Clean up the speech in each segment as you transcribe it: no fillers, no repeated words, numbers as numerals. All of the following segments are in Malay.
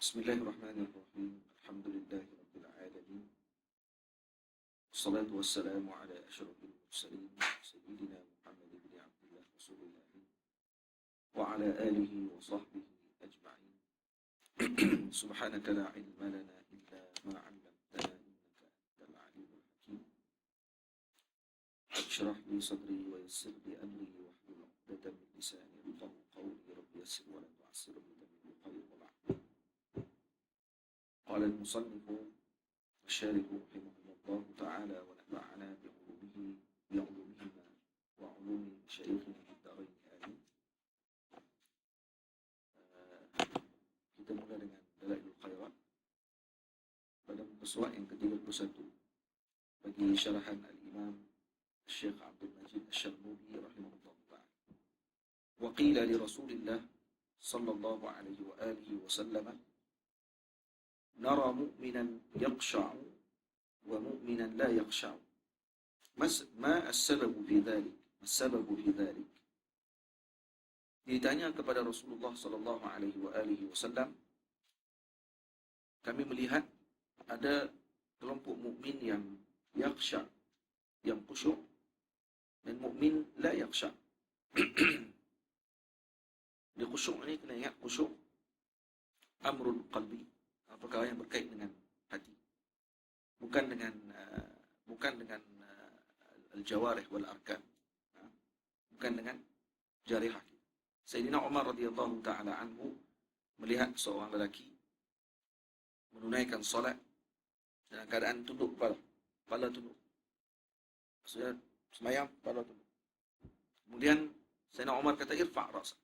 Bismillahirrahmanirrahim. Alhamdulillahirabbil alamin. Wassalatu wassalamu ala asyrafil mursalin sayyidina Muhammad ibn Abdullah Rasulullah wa ala alihi wa sahbihi ajma'in. Subhanaka la ilma lana illa ma 'allamtana innaka antal alimul hakim. Ishrah li sadri wa yassir li amri wahlul 'uqdatam min lisani yafqahu qawli. Rabbi yassir wa la tu'assir bitamim khayr wa ba'd. قال المصنف الشارح رحمه الله تعالى ونفعنا بعلومهما وعلوم شيخنا في الدارين آمين. Kita mula dengan Dalailul Khairat pada muka surat yang ke-31 bagi syarahan Al-Imam Syekh Abdul Majid Asy-Syarnubi rahimahullah ta'ala. Wa qila li Rasulillah sallallahu alaihi wa alihi wa sallam نرى مؤمنا يخشع ومؤمنا لا يخشع ما السبب في ذلك Ditanya kepada Rasulullah sallallahu alaihi wasallam, kami melihat ada kelompok mukmin yang yakhsha, yang khusyuk, dan mukmin la yakhsha. Di khusyuk ini kena ingat khusyuk amrul qalbi, perkara yang berkait dengan hati, bukan dengan al-jawarih wal arkan, bukan dengan jarihah. Sayyidina Umar radhiyallahu taala anhu melihat seorang lelaki menunaikan salat dalam keadaan tunduk kepala tunduk. Maksudnya sembahyang kepala tunduk. Kemudian Sayyidina Umar kata irfa' ra'sak.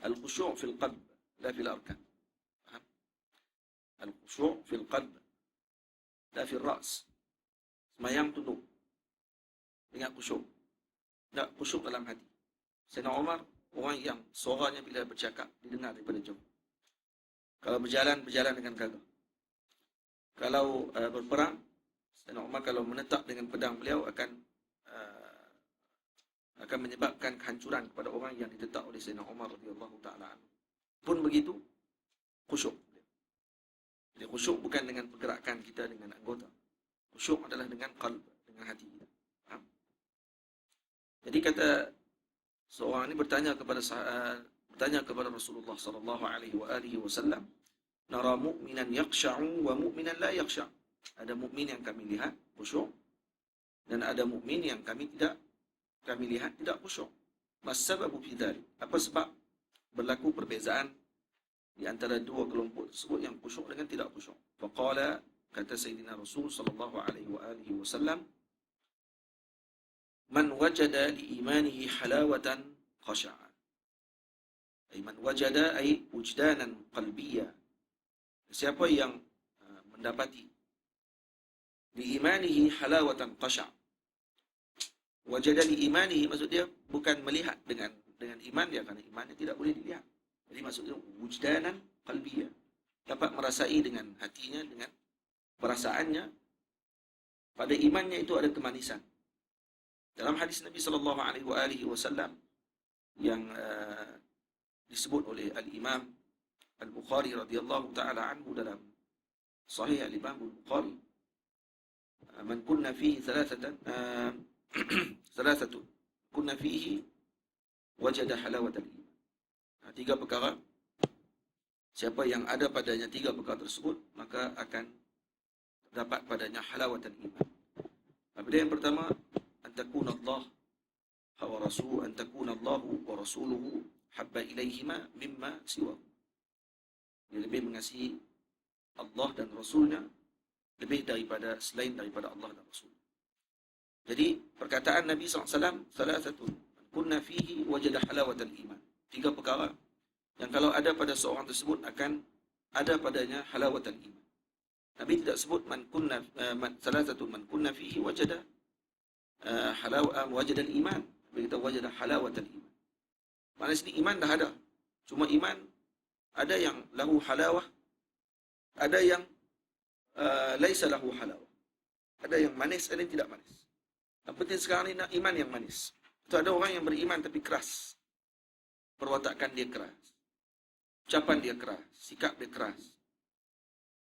Al-khusyu' fil qalb la fil arkan. Al-khusyu' fil qalb la fil ra's. Sembahyang tunduk dengan khusyuk, tak khusyuk dalam hati. Sayyidina Umar orang yang suaranya bila bercakap didengar daripada jauh. Kalau berjalan dengan gagah. Kalau berperang, Sayyidina Umar kalau menetap dengan pedang beliau akan menyebabkan kehancuran kepada orang yang ditetap oleh Sayyidina Umar radhiyallahu taala anhu. Pun begitu khusyuk. Jadi khusyuk bukan dengan pergerakan kita dengan anggota. Khusyuk adalah dengan qalb, dengan hati kita. Faham? Jadi kata seorang ini bertanya kepada Rasulullah sallallahu alaihi wasallam, nara mu'minan yakhsha'u wa mu'minan la yakhsha'. Ada mukmin yang kami lihat khusyuk dan ada mukmin yang kami lihat tidak khusyuk. Mas sababu fi dzalik? Apa sebab berlaku perbezaan di antara dua kelompok tersebut yang khusyuk dengan tidak khusyuk? Faqala, kata Sayyidina Rasul sallallahu alaihi wasallam, man wajada li imanihi halawatan khasha'a. Ay man wajada ay wujdanan qalbiyya. Siapa yang mendapati li imanihi halawatan khasha'a. Wajada li imanihi maksud dia bukan melihat dengan iman dia, kerana imannya tidak boleh dilihat. Jadi maksudnya wujdanan qalbiyah, dapat merasai dengan hatinya, dengan perasaannya, pada imannya itu ada kemanisan. Dalam hadis Nabi sallallahu alaihi wasallam yang disebut oleh Al-Imam Al-Bukhari radhiyallahu taala anhu dalam Sahih Al-Imam Al-Bukhari, man kunna fihi thalathatun kunna fihi wajada halawatal iman. Tiga perkara, siapa yang ada padanya tiga perkara tersebut, maka akan dapat padanya halawatan iman. Apabila yang pertama, antakuna Allah wa rasuluhu, antakuna Allah wa rasuluhu habba ilaihima mimma siwahu. Dia lebih mengasihi Allah dan Rasulnya lebih daripada selain daripada Allah dan Rasul. Jadi perkataan Nabi SAW, salah satu kunna fihi wajada halawatal iman. Tiga perkara yang kalau ada pada seorang tersebut akan ada padanya halawatul iman. Nabi tidak sebut salah satu man kunna fihi wajada wajada iman. Nabi kata wajada halawatul iman. Maksudnya sini iman dah ada. Cuma iman ada yang lahu halawah, ada yang laisa lahu halawah. Ada yang manis, ada yang tidak manis. Yang penting sekarang ni nak iman yang manis. Itu ada orang yang beriman tapi keras. Perwatakan dia keras. ucapan dia keras, sikap dia keras.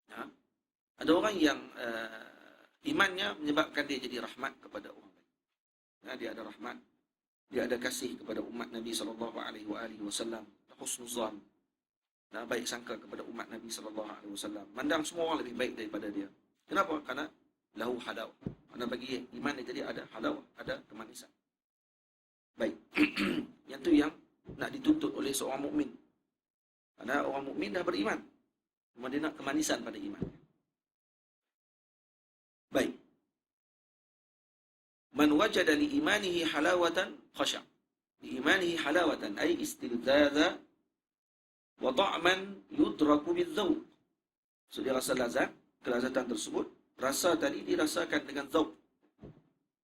Ya. Ada orang yang imannya menyebabkan dia jadi rahmat kepada orang lain. Ya, dia ada rahmat, dia ada kasih kepada umat Nabi SAW, husnuzan, baik sangka kepada umat Nabi SAW. Mandang semua orang lebih baik daripada dia. Kenapa? Karena lahu halaw. Karena bagi iman dia jadi ada halaw, ada kemanisan. Baik. Yang tu yang nak dituntut oleh seorang mukmin. Karena orang mukmin dah beriman, cuma dia nak kemanisan pada iman. Baik. Man wajada li imanihi halawatan khasya'. Li imanihi halawatan ay istilzadha wa ta'man yudraku bidzauq. So dia rasa lazat, kelazatan tersebut, rasa tadi dirasakan dengan zauq,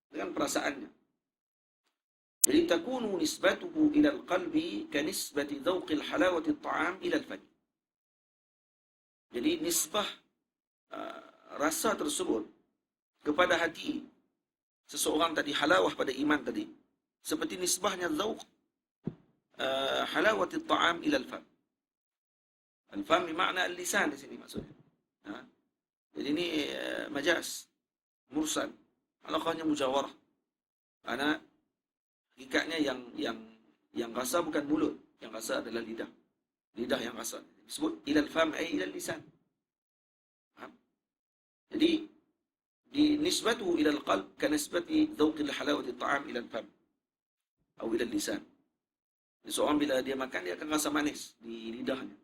dengan perasaannya. Jadi takunu nisbatuhu ila al-qalbi ka nisbati dzauqil halawati at-ta'am ila al-fam. Jadi nisbah rasa tersebut kepada hati seseorang tadi, halawah pada iman tadi, seperti nisbahnya dzauq halawati at-ta'am ila al-fam. Al-fam bermakna al-lisan di sini maksudnya. Jadi ini majaz mursal, alaqahnya mujawarah. Ana hakikatnya yang rasa bukan mulut, yang rasa adalah lidah. Lidah yang rasa. Disebut ilal fam ay ilal lisan. Jadi di nisbatuhu ilal qalb ka nisbati dzauqil halawati ta'am ilal fam atau ilal lisan. Jadi seorang bila dia makan, dia akan rasa manis di lidahnya.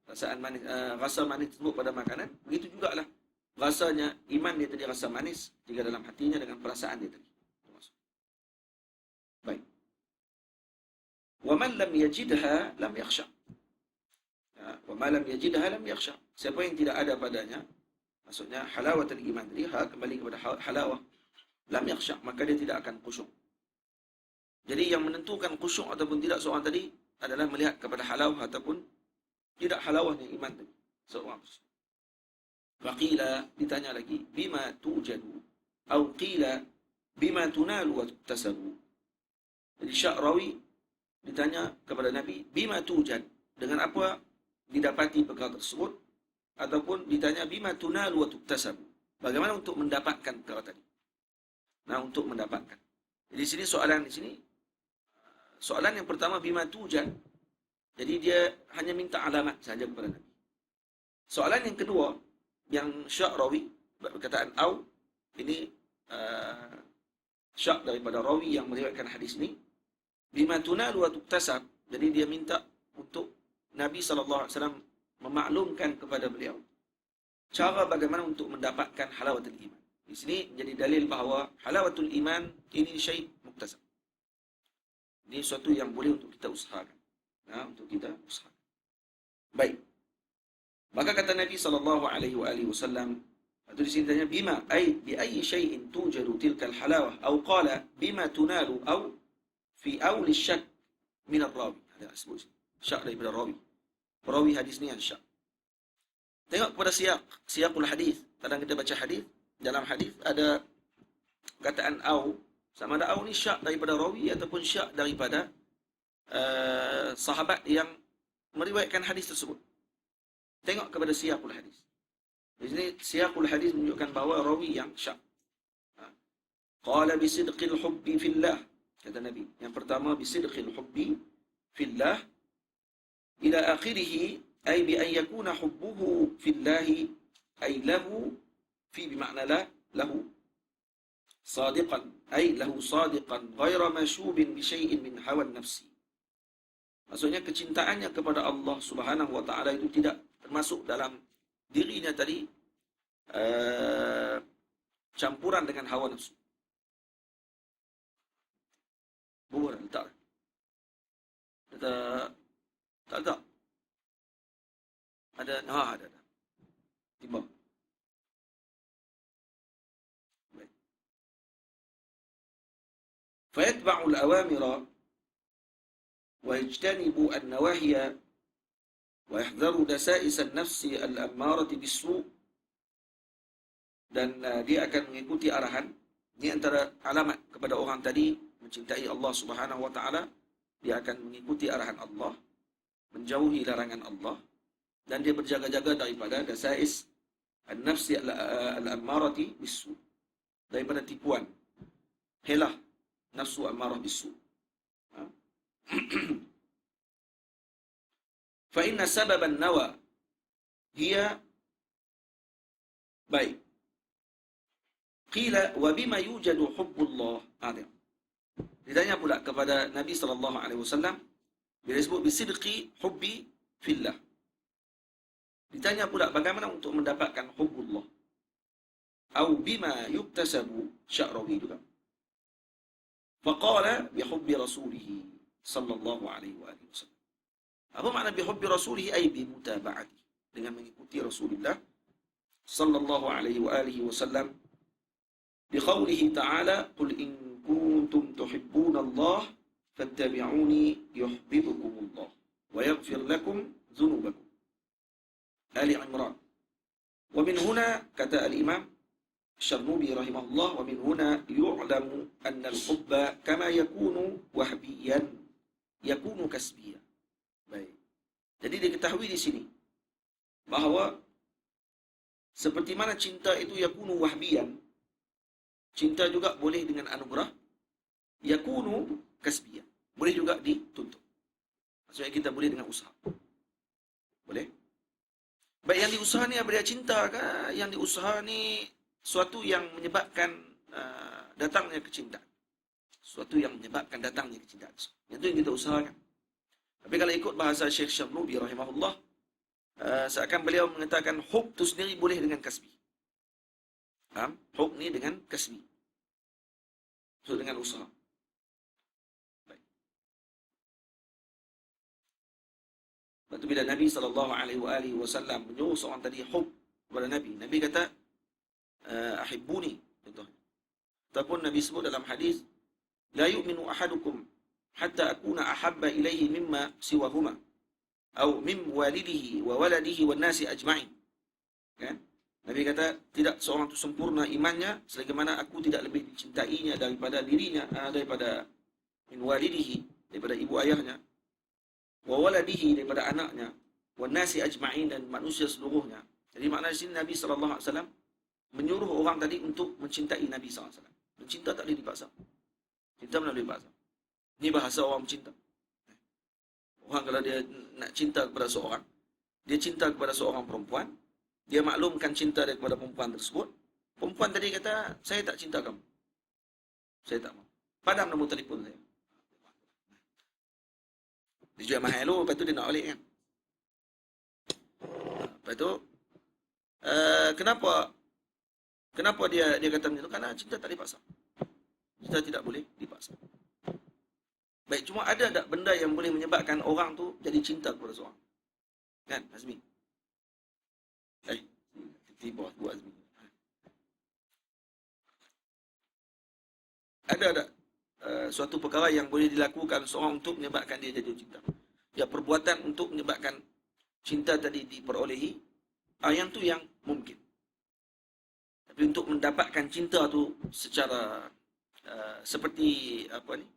Rasaan manis, rasa manis tersebut pada makanan, begitu jugalah rasanya iman dia tadi rasa manis jika dalam hatinya dengan perasaan dia tadi. Baik. Wa man lam yajidha lam yakhsha. Wa man lam yajidha lam yakhsha. Siapa yang tidak ada padanya, maksudnya halawatul iman tadi, kembali kepada halawah, lam yakhsha, maka dia tidak akan khusyuk. Jadi yang menentukan khusyuk ataupun tidak seorang tadi adalah melihat kepada halawah ataupun tidak halawahnya iman tadi seorang. Faqila, ditanya lagi, bima tujadu atau qila bima tunalu wa tuktasabu. Jadi syak rawi ditanya kepada Nabi, bima tujad, dengan apa didapati perkara tersebut, ataupun ditanya bima tunalu wa tuktasabu, bagaimana untuk mendapatkan perkara tadi. Nah, untuk mendapatkan. Jadi di sini soalan yang pertama bima tujad. Jadi dia hanya minta alamat saja kepada Nabi. Soalan yang kedua yang syak rawi perkataan au, ini syak daripada rawi yang meriwayatkan hadis ini, bima tunalu wa tuktasab. Jadi dia minta untuk Nabi SAW memaklumkan kepada beliau cara bagaimana untuk mendapatkan halawatul iman. Di sini menjadi dalil bahawa halawatul iman ini syai' muktasab. Ini sesuatu yang boleh untuk kita usahakan. Untuk kita usahakan. Baik. Maka kata Nabi SAW, itu di sini tanya bima ay bi ayyi syai'in tujadu tilkal halawah atau qala bima tunalu au fi awli syak min ar-rawi. Ada sebut syak daripada rawi. Perawi hadis ni yang syak. Tengok kepada siyaqul hadis. Kadang kita baca hadis, dalam hadis ada kataan au, sama ada au ni syak daripada rawi ataupun syak daripada sahabat yang meriwayatkan hadis tersebut. Tengok kepada siyaqul hadis. Di sini siyaqul hadis menunjukkan bahawa rawi yang syak. Qala bisidqil hubbi fillah, kata Nabi. Yang pertama bisidqil hubbi fillah ila akhirih, ay bi an yakuna hubbuhu fillahi ay lahu fi bimakna lahu sadiqan, ay lahu sadiqan ghaira mashubin bi syai'in min hawan nafsi. Maksudnya kecintaannya kepada Allah Subhanahu wa taala itu tidak termasuk dalam dirinya tadi campuran dengan hawa nafsu. Bubur letak. Tak. Ada. Tiba. Baik. Fayatba'u al-awamira wa yajtanibu an-nawahiya wa yahdharu dasa'is an-nafsi al-ammarati bis-su'. Dan dia akan mengikuti arahan. Ini antara alamat kepada orang tadi mencintai Allah Subhanahu wa taala. Dia akan mengikuti arahan Allah, menjauhi larangan Allah, dan dia berjaga-jaga daripada dasais an-nafsi al-ammarati bisu, daripada tipuan, helah nafsu ammarah bisu. Ha? Fa inna sababan nawa hiya baik. Qila wa bima yujadu hubbullah. Ditanya pula kepada Nabi sallallahu alaihi wasallam bila disebut bisidqi hubbi fillah. Ditanya pula bagaimana untuk mendapatkan hubbullah. Au bima yuktasabu Sya'rawi juga. Faqala bihubbi rasulih sallallahu alaihi wasallam. Apa makna bihubbi rasulih? Ay bimutaba'ati, dengan mengikuti Rasulullah sallallahu alaihi wasallam. Biqaulihi ta'ala qul in kuntum tuhibbunallaha fattabi'uni yuhibbukumullah wa yaghfir lakum dhunubakum. Ali Imran. Wa min huna, kata al-Imam Syarnubi rahimahullah, wa min huna yu'lamu anna al-hubba kama yakunu wahbiyan yakunu kasbiyan. Baik. Jadi diketahui di sini bahawa seperti mana cinta itu yakunu wahbiyan, cinta juga boleh dengan anugerah, yakunu kasbiyan, boleh juga dituntut. Maksudnya kita boleh dengan usaha. Boleh? Baik, yang diusaha ni apa dia, cinta ke? Yang diusaha ni suatu yang menyebabkan datangnya kecintaan. Suatu yang menyebabkan datangnya kecintaan. Itu yang kita usahakan. Tapi kalau ikut bahasa Syekh Syarnubi rahimahullah, seakan beliau mengatakan hub tu sendiri boleh dengan kasbi. Faham? Hub ni dengan kasbi. So, dengan usaha. Baik. Lepas tu bila Nabi SAW menyuruh seorang tadi hub kepada Nabi, Nabi kata, ahibbuni, contohnya. Ataupun Nabi sebut dalam hadis, la yu'minu ahadukum hatta akuna ahabba ilaihi mimma siwahuma atau mim walidihi wa waladihi wan nasi ajma'in. Kan? Nabi kata tidak seorang itu sempurna imannya selagi mana aku tidak lebih dicintainya daripada dirinya, daripada min walidihi, daripada ibu ayahnya, wa waladihi, daripada anaknya, wan nasi ajma'in, dan manusia seluruhnya. Jadi makna di sini Nabi sallallahu alaihi wasallam menyuruh orang tadi untuk mencintai Nabi sallallahu alaihi wasallam. Mencinta tak boleh dipaksa. Cinta melalui bahasa. Ini bahasa orang mencinta. Orang kalau dia nak cinta kepada seorang, dia cinta kepada seorang perempuan, dia maklumkan cinta dia kepada perempuan tersebut. Perempuan tadi kata, saya tak cinta kamu. Saya tak mau. Padam nombor telefon saya. Dia jual mahal dulu, lepas tu dia nak balik kan. Lepas tu, kenapa dia kata macam tu? Kerana cinta tak dipaksa. Cinta tidak boleh dipaksa. Baik, cuma ada tak benda yang boleh menyebabkan orang tu jadi cinta kepada seorang? Kan, Azmi? Tiba buat Azmi. Ada tak suatu perkara yang boleh dilakukan seorang untuk menyebabkan dia jadi cinta? Ya, perbuatan untuk menyebabkan cinta tadi diperolehi, yang tu yang mungkin. Tapi untuk mendapatkan cinta tu secara seperti apa ni,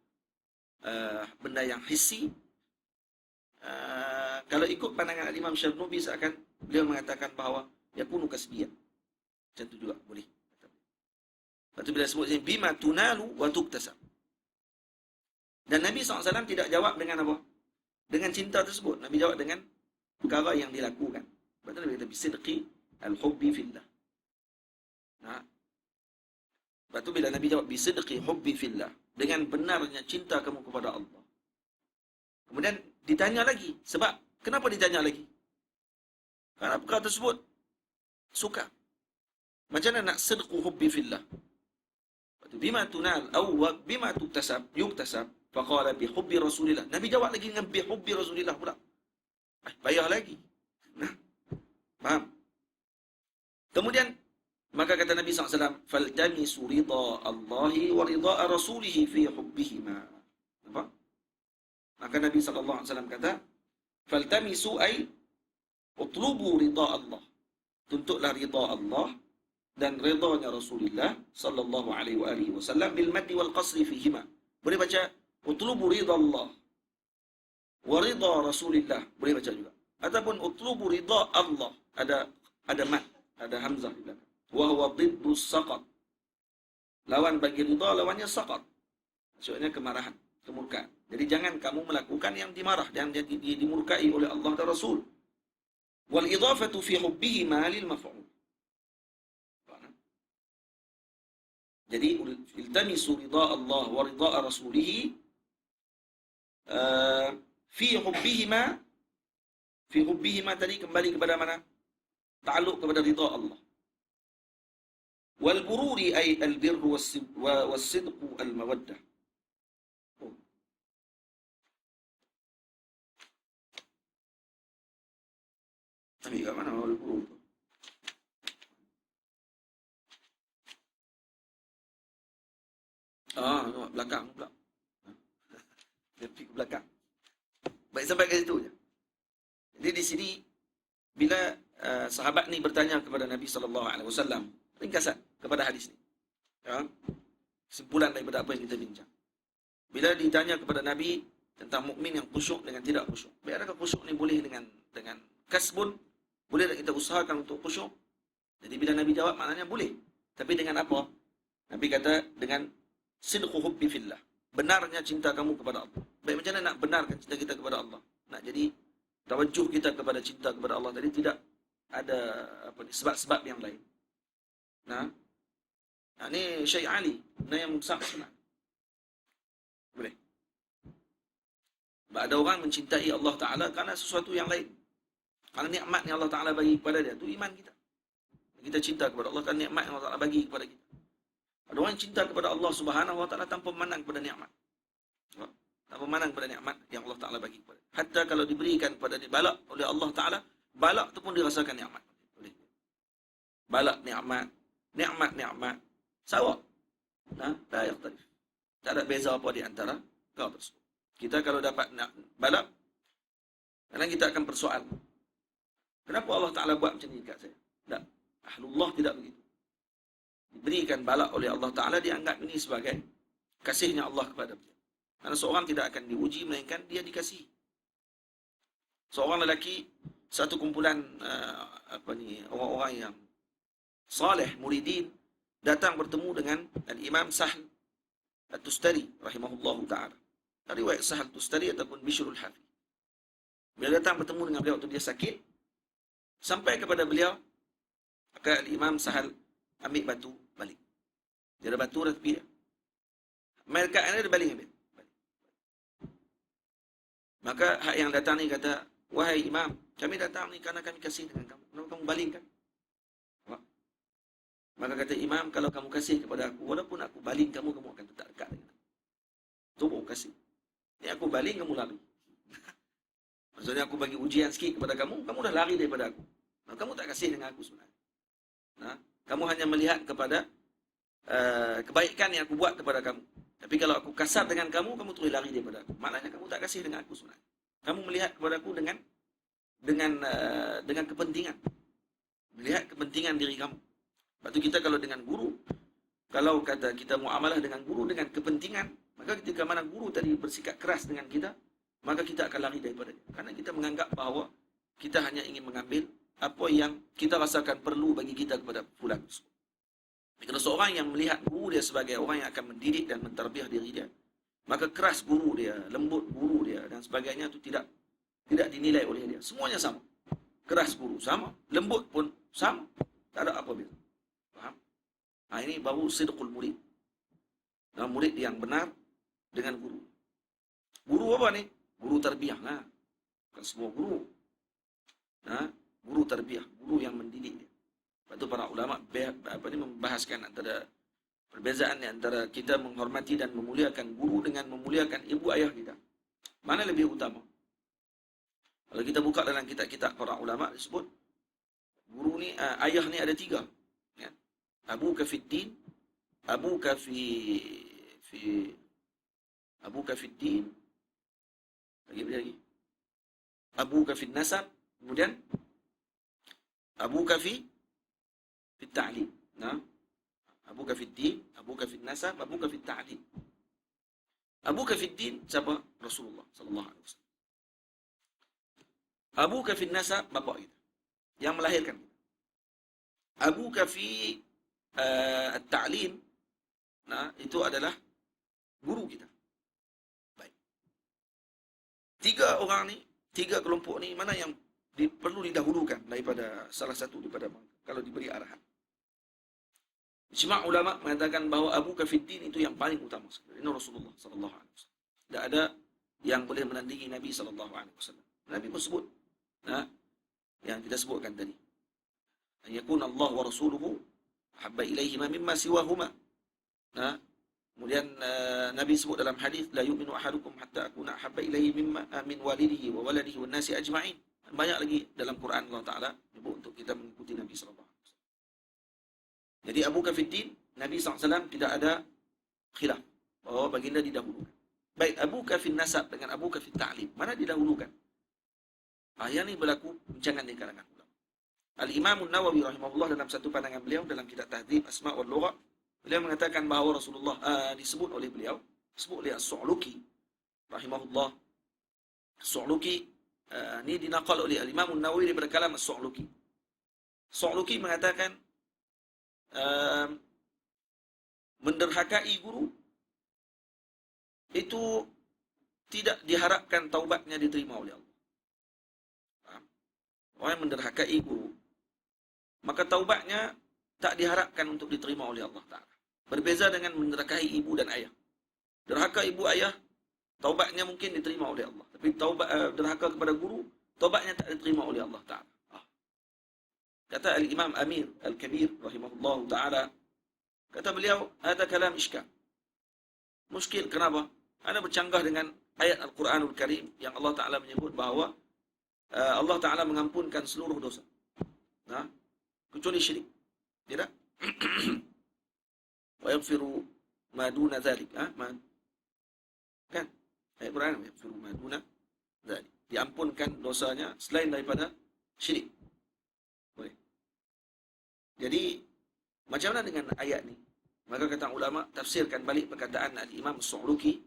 benda yang hissi, kalau ikut pandangan Imam Syarnubi, seakan beliau mengatakan bahawa yakunu kasbiyan. Macam tu juga boleh. Lepas tu bila sebut sini bima tunalu wa tuktasab. Dan Nabi SAW tidak jawab dengan apa? Dengan cinta tersebut. Nabi jawab dengan perkara yang dilakukan. Lepas tu Nabi kata bisidqi al-hubbi fillah. Nah. Lepas tu bila Nabi jawab bisidqi hubbi fillah, dengan benarnya cinta kamu kepada Allah. Kemudian ditanya lagi. Sebab, kenapa ditanya lagi? Kerana perkara tersebut suka. Macam mana nak sidqu hubbi fillah? Lepas tu, bima tunal, bima yuktasab, faqala bihubbi Rasulillah. Nabi jawab lagi dengan bihubbi Rasulillah pula. Payah lagi. Nah, faham? Kemudian, maka kata Nabi SAW, faltamisu ridha Allahi wa ridha Rasulihi fi hubbihima. Nampak? Maka Nabi SAW kata, faltamisu ay utlubu ridha Allah. Tuntutlah ridha Allah dan ridhanya Rasulullah sallallahu alaihi wasallam bil maddi wal qasri fihima. Boleh baca utlubu ridha Allah wa ridha Rasulillah. Boleh baca juga. Ataupun utlubu ridha Allah. Ada mat, ada hamzah di belakang. Wa huwa dhiddu saqat. Lawan bagi ridha, lawannya saqat. Maksudnya kemarahan, kemurkaan. Jadi jangan kamu melakukan yang dimarah dan dimurkai oleh Allah dan Rasul. Wal idhafatu fi hubbihi ma lil maf'ul. Jadi iltamisu ridha Allah wa ridha rasulih fi hubbihima tadi kembali kepada mana? Ta'alluq kepada ridha Allah. Wal bururi ay al birru was sidqu al mawaddah. Tapi kat mana wal burur? Belakang pula. Dia pergi ke belakang. Baik, sampai ke situ je. Jadi di sini bila sahabat ni bertanya kepada Nabi SAW, ringkasan kepada hadis ni. Ya, kesimpulan daripada apa yang kita bincang. Bila ditanya kepada Nabi tentang mukmin yang khusyuk dengan tidak khusyuk. Baik, adakah khusyuk ni boleh dengan kasbun? Boleh tak kita usahakan untuk khusyuk? Jadi bila Nabi jawab, maknanya boleh. Tapi dengan apa? Nabi kata dengan sidqu hubbi fillah. Benarnya cinta kamu kepada Allah. Baik, macam mana nak benarkan cinta kita kepada Allah? Nak jadi tawajuh kita kepada cinta kepada Allah tadi tidak ada sebab-sebab yang lain. Nah, ini Syekh Ali, yang sangat senang. Boleh. Ada orang mencintai Allah Ta'ala kerana sesuatu yang lain. Kerana nikmat yang Allah Ta'ala bagi kepada dia, itu iman kita. Kita cinta kepada Allah kerana nikmat yang Allah Ta'ala bagi kepada kita. Ada orang yang cinta kepada Allah Subhanahu Wa Ta'ala tanpa memandang kepada nikmat. Tanpa memandang kepada nikmat yang Allah Ta'ala bagi kepada. Hatta kalau diberikan kepada dia balak oleh Allah Ta'ala, balak itu pun dirasakan nikmat. Balak nikmat, nikmat, sama. Nah, tak yakhtalif. Tak ada beza apa di antara kau tersebut. Kita kalau dapat balak, kadang kita akan persoal. Kenapa Allah Ta'ala buat macam ni dekat saya? Tak. Ahlullah tidak begitu. Diberikan balak oleh Allah Ta'ala, dianggap ini sebagai kasihnya Allah kepada dia. Karena seorang tidak akan diuji, melainkan dia dikasihi. Seorang lelaki, satu kumpulan orang-orang yang saleh, muridin, datang bertemu dengan Al-Imam Sahl At-Tustari rahimahullahu ta'ala. Riwayat Sahl At-Tustari ataupun Bishrul Hafi. Bila datang bertemu dengan beliau waktu dia sakit, sampai kepada beliau, maka Al-Imam Sahl ambil batu balik. Dia ada batu dah tepi dia. Mereka ini dia balik ambil. Maka hak yang datang ni kata, wahai Imam, kami datang ni kerana kami kasih dengan kamu. Kenapa kamu balingkan? Maka kata Imam, kalau kamu kasih kepada aku, walaupun aku baling kamu, kamu akan tetap dekat dengan aku. Itu pun kasih. Ni aku baling, kamu lari. Maksudnya aku bagi ujian sikit kepada kamu, kamu dah lari daripada aku. Nah, kamu tak kasih dengan aku sebenarnya. Nah, kamu hanya melihat kepada kebaikan yang aku buat kepada kamu. Tapi kalau aku kasar dengan kamu, kamu terus lari daripada aku. Maknanya kamu tak kasih dengan aku sebenarnya. Kamu melihat kepada aku dengan kepentingan. Melihat kepentingan diri kamu. Lepas tu kita kalau dengan guru, kalau kata kita muamalah dengan guru dengan kepentingan, maka ketika mana guru tadi bersikap keras dengan kita, maka kita akan lari daripada dia. Karena kita menganggap bahawa kita hanya ingin mengambil apa yang kita rasakan perlu bagi kita kepada fulan. Kalau seorang yang melihat guru dia sebagai orang yang akan mendidik dan mentarbiah diri dia, maka keras guru dia, lembut guru dia dan sebagainya itu tidak dinilai oleh dia. Semuanya sama. Keras guru sama, lembut pun sama. Tak ada apa beza. Faham? Nah, ini baru sidqul murid. Nah, murid yang benar dengan guru. Guru apa ni? Guru tarbiyah lah. Bukan semua guru. Nah, guru tarbiyah, guru yang mendidik dia. Lepas tu para ulama membahaskan antara perbezaan antara kita menghormati dan memuliakan guru dengan memuliakan ibu ayah kita. Mana lebih utama? Kalau kita buka dalam kitab-kitab para ulama disebut guru ni, ayah ni ada 3. Ya. Abuka fid din, abuka fid din. Lagi. Abuka fid nasab, kemudian abuka fi ta'lim. Nah, abuka fid din, abuka fid nasab, abuka fit ta'lim. Abuka fid din siapa? Rasulullah sallallahu alaihi wasallam. Abuka fi nasab, bapa kita yang melahirkan kita. Abuka fi at-ta'lim, nah itu adalah guru kita. Baik. Tiga orang ni, tiga kelompok ni, mana yang perlu didahulukan daripada salah satu daripada kalau diberi arahan? Ijma' ulama mengatakan bahawa abuka fi din itu yang paling utama sekali. Ini Rasulullah sallallahu alaihi wasallam. Tidak ada yang boleh menandingi Nabi sallallahu alaihi wasallam. Nabi pun sebut, nah, yang kita sebutkan tadi. An yakuna Allah wa rasuluhu habba ilaihi ma mimma siwahuma. Nah, kemudian Nabi sebut dalam hadis, la yu'minu ahadukum hatta akuna habba ilaihi mimma min walidihi wa waladihi wan nasi ajma'in. Banyak lagi dalam Quran Allah Taala menyebut untuk kita mengikuti Nabi sallallahu alaihi wasallam. Jadi abuka fiddin, Nabi sallallahu alaihi wasallam tidak ada khilaf bahawa baginda didahulukan. Baik, abuka fin nasab dengan abuka fit ta'lim, mana didahulukan? Yang ini berlaku bincangan di kalangan ulama. Al-Imam An-Nawawi rahimahullah dalam satu pandangan beliau dalam kitab Tahdzib Asma' wal Lugha, beliau mengatakan bahawa Rasulullah disebut oleh beliau, disebut oleh As-Su'luki rahimahullah. As-Su'luki ini dinaqal oleh Al-Imam An-Nawawi daripada kalam As-Su'luki. As-Su'luki mengatakan menderhakai guru itu tidak diharapkan taubatnya diterima oleh Allah. Orang yang menderhakai guru, maka taubatnya tak diharapkan untuk diterima oleh Allah Ta'ala. Berbeza dengan menderhakai ibu dan ayah. Derhaka ibu ayah, taubatnya mungkin diterima oleh Allah. Tapi derhaka kepada guru, taubatnya tak diterima oleh Allah Ta'ala. Kata Al-Imam Amir Al-Kabir rahimahullah ta'ala, kata beliau, ada kalam iskal. Muskil, kenapa? Anda bercanggah dengan ayat Al-Quranul Karim yang Allah Ta'ala menyebut bahawa Allah Ta'ala mengampunkan seluruh dosa. Nah, kecuali syirik. Tidak? Wa yaghfiru ma duna dzalik. Kan? Ayat Quran, wa yaghfiru ma duna dzalik. Diampunkan dosanya selain daripada syirik. Boleh. Jadi, macam mana dengan ayat ni? Maka kata ulama, tafsirkan balik perkataan Al-Imam As-Su'luki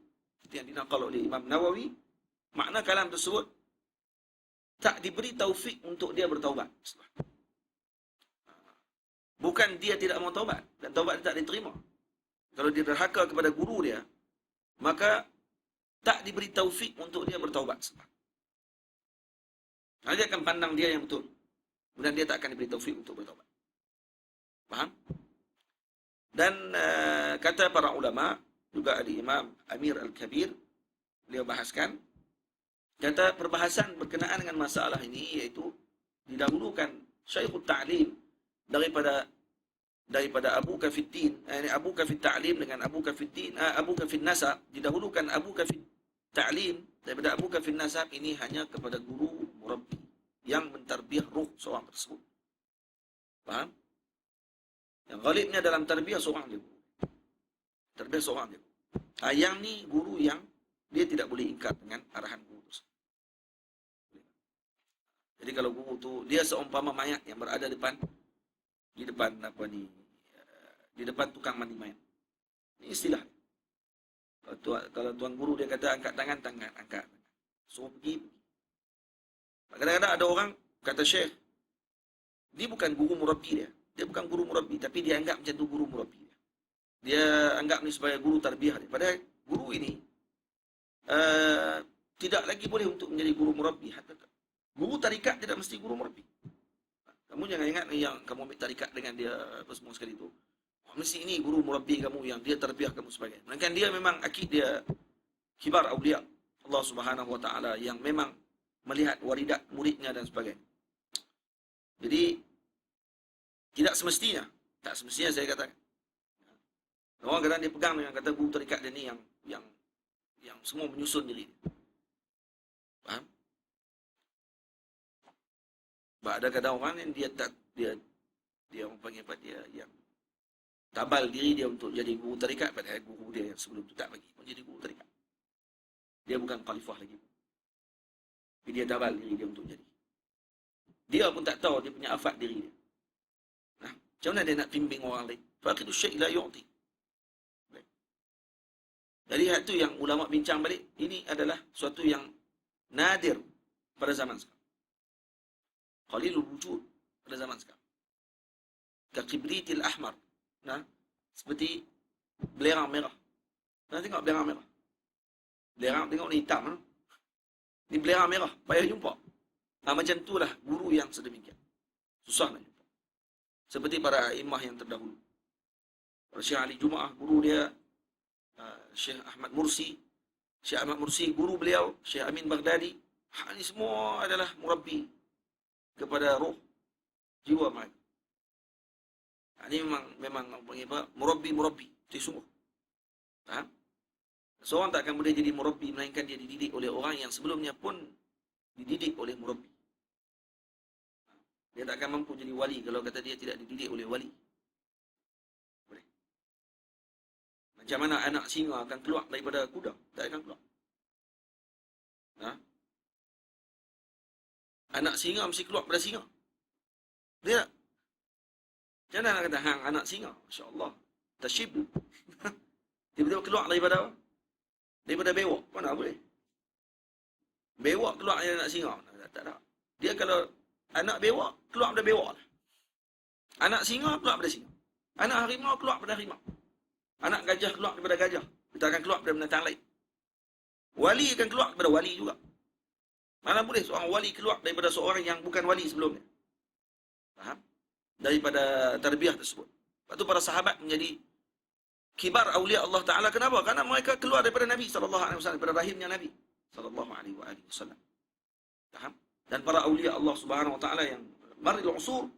yang dinaqal oleh Imam Nawawi, makna kalam tersebut tak diberi taufik untuk dia bertaubat. Bukan dia tidak mau taubat dan taubat dia tak diterima. Kalau dia derhaka kepada guru dia, maka tak diberi taufik untuk dia bertaubat. Dia akan pandang dia yang betul, kemudian dia tak akan diberi taufik untuk bertaubat. Faham? Dan kata para ulama, juga ada Imam Amir Al-Kabir, beliau bahaskan, kata perbahasan berkenaan dengan masalah ini, iaitu didahulukan Syekhul Ta'lim daripada abuka fid din, abuka fit ta'lim dengan abuka fid din, abuka fid nasab, didahulukan abuka fit ta'lim daripada abuka fid nasab, ini hanya kepada guru murabbi yang mentarbiyah ruh seorang tersebut. Faham? Yang ghalibnya dalam tarbiyah seorang dia. Tarbiyah seorang dia. Yang ni guru yang dia tidak boleh ingkar dengan arahan guru tersebut. Jadi kalau guru tu dia seumpama mayat yang berada di depan tukang mandi mayat. Ini istilah. Kalau tuan guru dia kata angkat tangan, angkat. Suruh pergi. Kadang-kadang ada orang kata Syekh, dia bukan guru murabbi dia. Dia bukan guru murabbi, tapi dia anggap macam tu guru murabbi dia. Dia anggap ni sebagai guru tarbiyah dia. Padahal guru ini tidak lagi boleh untuk menjadi guru murabbi. Guru tarikat tidak mesti guru murabbi. Kamu jangan ingat yang kamu ambil tarikat dengan dia apa semua sekali itu. Mesti ini guru murabbi kamu yang dia tarbiyah kamu sebagainya. Melainkan dia memang akid dia kibar awliya Allah Subhanahu wa taala yang memang melihat waridat muridnya dan sebagainya. Jadi tidak semestinya, tak semestinya saya katakan. Orang kadang dia pegang dengan kata guru tarikat dia ni yang semua menyusun diri. Faham? Ada kadang orang yang dia orang panggil apa, dia yang tabal diri dia untuk jadi guru tarikat, padahal guru dia yang sebelum tu tak bagi pun jadi guru tarikat. Dia bukan khalifah lagi. Tapi dia tabal diri dia untuk jadi. Dia pun tak tahu dia punya afat diri dia. Nah, macam mana dia nak bimbing orang lain? Faqidu syai' la yu'ti. Jadi itu yang ulama bincang balik, ini adalah suatu yang nadir pada zaman sekarang. qalilul wujud pada zaman sekarang. Kaqibritil ahmar. Nah, seperti belerang merah. Nah, tengok belerang merah. Belerang tengok ni hitam. Ni belerang merah, payah jumpa. Macam itulah guru yang sedemikian. Susah nak jumpa. Seperti para imam yang terdahulu. Syekh Ali Jumaah, guru dia Syekh Ahmad Mursi. Syekh Ahmad Mursi, guru beliau Syekh Amin Baghdadi. Ini semua adalah murabbi kepada roh jiwa mereka. Ini memang apa? Murabbi. Itu sungguh. Faham? Seorang tak akan boleh jadi murabbi melainkan dia dididik oleh orang yang sebelumnya pun dididik oleh murabbi. Dia tak akan mampu jadi wali kalau kata dia tidak dididik oleh wali. Boleh. Macam mana anak singa akan keluar daripada kuda? Tak akan keluar. Anak singa mesti keluar daripada singa. Dia tak? Macam mana nak kata hang anak singa? Masya-Allah. Tashibu. Tiba-tiba keluar daripada bewak. Mana boleh? Bewak keluar dari anak singa. Tak ada. Dia kalau anak bewak, keluar daripada bewak lah. Anak singa keluar daripada singa. Anak harimau keluar daripada harimau. Anak gajah keluar daripada gajah. Kita akan keluar daripada binatang lain. Wali akan keluar daripada wali juga. Mana boleh seorang wali keluar daripada seorang yang bukan wali sebelumnya. Faham? Daripada tarbiyah tersebut. Lepas tu para sahabat menjadi kibar awliya Allah Ta'ala. Kenapa? Karena mereka keluar daripada Nabi SAW. Daripada rahimnya Nabi SAW. Faham? Dan para awliya Allah Subhanahu Wa Ta'ala yang maril usur,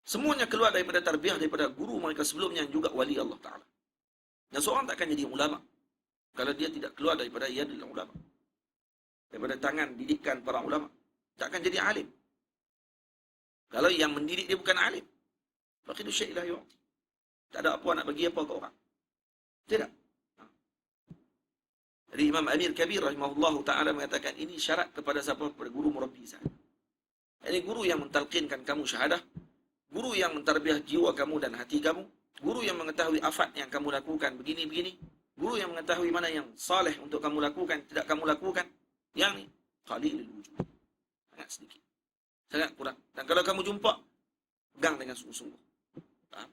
semuanya keluar daripada tarbiyah, daripada guru mereka sebelumnya yang juga wali Allah Ta'ala. Dan seorang tak akan jadi ulama kalau dia tidak keluar daripada yadil ulama. Daripada tangan didikan para ulama. Tak akan jadi alim. Kalau yang mendidik dia bukan alim, faqidu syai' la yu'ti. Tak ada apa nak bagi apa ke orang. Tidak. Jadi Imam Amir Kabir rahimahullahu ta'ala mengatakan ini syarat kepada siapa? Kepada guru murabbi sahaja. Ini guru yang mentalqinkan kamu syahadah, guru yang mentarbiah jiwa kamu dan hati kamu, guru yang mengetahui afat yang kamu lakukan begini-begini, guru yang mengetahui mana yang saleh untuk kamu lakukan, tidak kamu lakukan. Yang ni qalilul wujud. Sangat sedikit. Sangat kurang. Dan kalau kamu jumpa, pegang dengan sungguh-sungguh. Faham?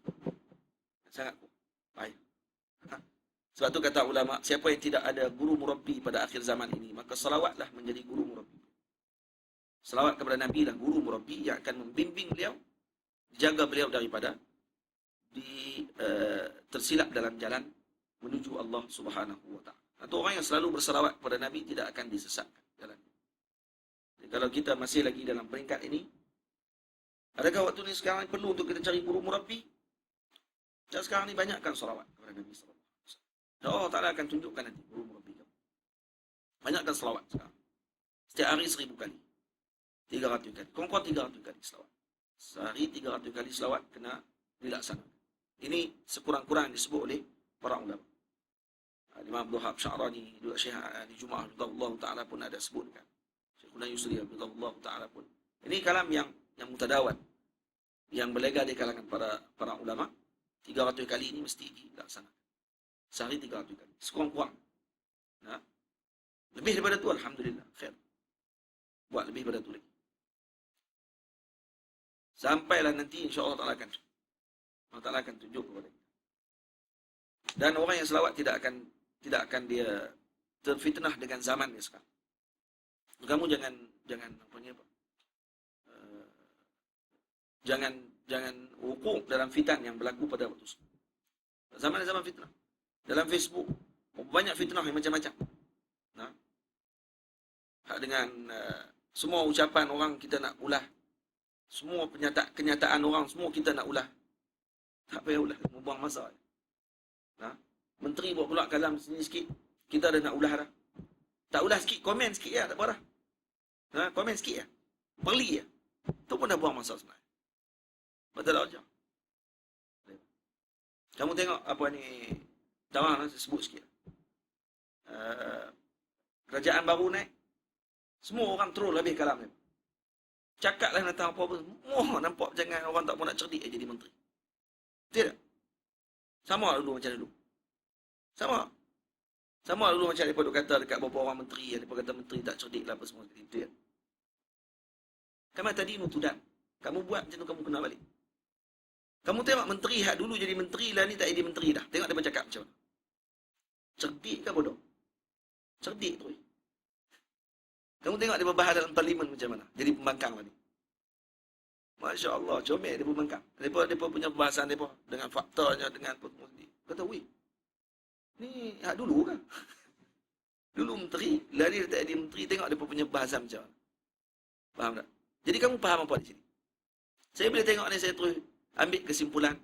Sangat kurang. Baik. Sebab tu kata ulama, siapa yang tidak ada guru murabbi pada akhir zaman ini, maka salawatlah menjadi guru murabbi. Salawat kepada Nabi lah guru murabbi yang akan membimbing beliau, jaga beliau daripada tersilap dalam jalan menuju Allah Subhanahu Wa Ta'ala. Atau orang yang selalu bersalawat kepada Nabi tidak akan disesatkan jalan. Jadi kalau kita masih lagi dalam peringkat ini, adakah waktu ini sekarang perlu untuk kita cari guru murabbi? Dan sekarang ni banyakkan salawat kepada Nabi SAW. Dan Allah Ta'ala akan tunjukkan nanti guru murabbi kamu. Banyakkan salawat sekarang. Setiap hari 1000 kali. 300 kali. Kurang-kurang 300 kali salawat. Sehari 300 kali salawat kena dilaksanakan. Ini sekurang-kurang disebut oleh para ulama. Imam Abdul Wahab Sya'rani, Syekh Ali Jumaah Allah Ta'ala pun ada sebutkan. Syekhuna Yusri Allah Ta'ala pun. Ini kalam yang mutadawat. Yang berlega di kalangan para ulama. 300 kali ini mesti dilaksanakan. Sehari 300 kali. Sekurang-kurang. Nah, lebih daripada itu, alhamdulillah. Khair. Buat lebih daripada itu lagi. Sampailah nanti insya-Allah Allah Ta'ala akan tunjuk kepada kita. Dan orang yang selawat tidak akan dia terfitnah dengan zamannya sekarang. Kamu jangan jangan wukuk dalam fitan yang berlaku pada waktu itu. Zaman fitnah. Dalam Facebook banyak fitnah yang macam-macam. Nah, dengan semua ucapan orang kita nak ulah. Semua kenyataan orang semua kita nak ulah. Tak payah ulah, membuang masa. Nah, menteri buat pula kalam sini sikit, kita dah nak ulah dah. Tak ulah sikit, komen sikit ya, tak apa dah. Nah, komen sikit ya. Perli ya. Tu pun dah buang masa sebenarnya. Betul tak macam? Kamu tengok apa ni, tawang saya sebut sikit. Kerajaan baru naik. Semua orang troll habis kalam ni. Cakaplah tentang apa pun. Semua nampak jangan orang tak pun nak cerdik jadi menteri. Tidak. Sama dulu macam dulu. Sama dulu macam mereka kata dekat beberapa orang menteri, mereka kata menteri tak cerdik lah apa semua. Itu ya. Kama tadi nutudan. Kamu buat macam tu, kamu kena balik. Kamu tengok menteri hak dulu jadi menteri lah, ni tak jadi menteri dah. Tengok dia bercakap macam mana. Cerdik ke bodoh? Cerdik tu. Kamu tengok dia berbahas dalam parlimen macam mana. Jadi pembangkang tadi. Masya Allah, comel dia pembangkang. Mereka punya pembahasan mereka dengan faktanya, dengan apa. Kata, weh, ni hak dulu kan? Dulu menteri, lari dia tak jadi menteri, tengok dia punya bahasa macam mana. Faham tak? Jadi kamu faham apa di sini? Saya boleh tengok ni, saya terus ambil kesimpulan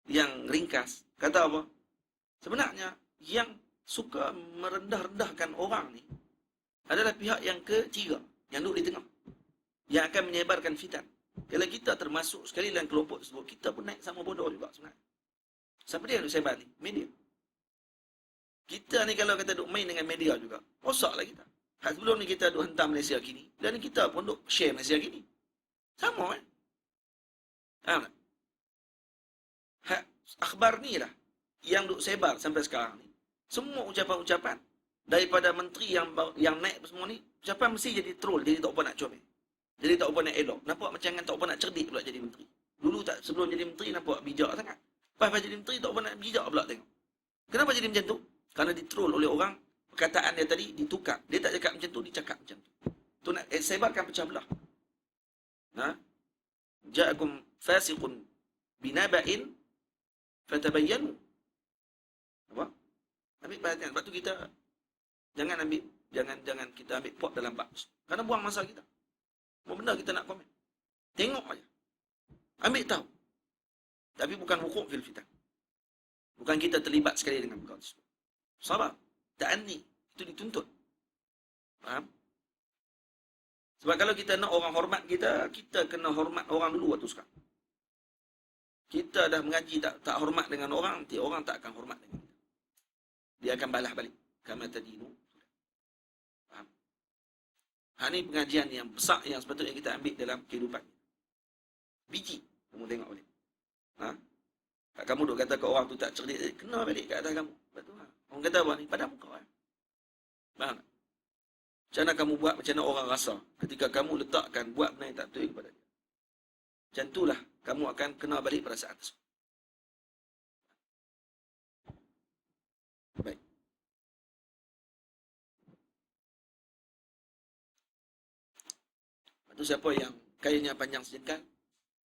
yang ringkas. Kata apa? Sebenarnya, yang suka merendah-rendahkan orang ni adalah pihak yang ketiga, yang duduk di tengah, yang akan menyebarkan fitan. Kalau kita termasuk sekali dalam kelompok tersebut, kita pun naik sama bodoh juga sebenarnya. Siapa dia yang duduk sebar ni? Media. Kita ni kalau kata duk main dengan media juga, rosaklah kita. Hak sebelum ni kita duk hentam Malaysia kini, dan kita pun duk share Malaysia kini. Sama kan? Faham tak? Hak akhbar ni lah yang duk sebar sampai sekarang ni. Semua ucapan-ucapan daripada menteri yang naik semua ni, ucapan mesti jadi troll, jadi tak apa nak comel. Jadi tak apa nak elok. Nampak macam kan tak apa nak cerdik pula jadi menteri. Dulu tak, sebelum jadi menteri nampak bijak sangat. Lepas jadi menteri tak apa nak bijak pula tengok. Kenapa jadi macam tu? Kerana ditroll oleh orang, perkataan dia tadi ditukar. Dia tak cakap macam tu, dia cakap macam tu. Tu nak sebarkan pecah belah. Ja'akum fasiqun binaba'in fatabayyanu. Apa? Ambil perhatian. Sebab tu kita jangan kita ambil pot dalam bak. Kerana buang masa kita. Apa benda kita nak komen? Tengok aja. Ambil tahu. Tapi bukan hukum fil fitan. Bukan kita terlibat sekali dengan perkara tersebut. Sabar. Ta'anni. Itu dituntut. Faham? Sebab kalau kita nak orang hormat kita, kita kena hormat orang dulu waktu sekarang. Kita dah mengaji tak hormat dengan orang, nanti orang tak akan hormat dengan kita. Dia akan balas balik. Kama tadinu. Faham? Ini pengajian yang besar yang sepatutnya kita ambil dalam kehidupan. Biji. Kamu tengok boleh. Kamu duk kata ke orang tu tak cerdik, kena balik kat atas kamu. Betul tak? Orang kata apa ni? Pada muka. Faham tak? Macam mana kamu buat, macam mana orang rasa ketika kamu letakkan buat benda yang tak betul kepada dia. Macam itulah kamu akan kena balik perasaan tersebut. Baik. Itu siapa yang kayunya panjang sejengkal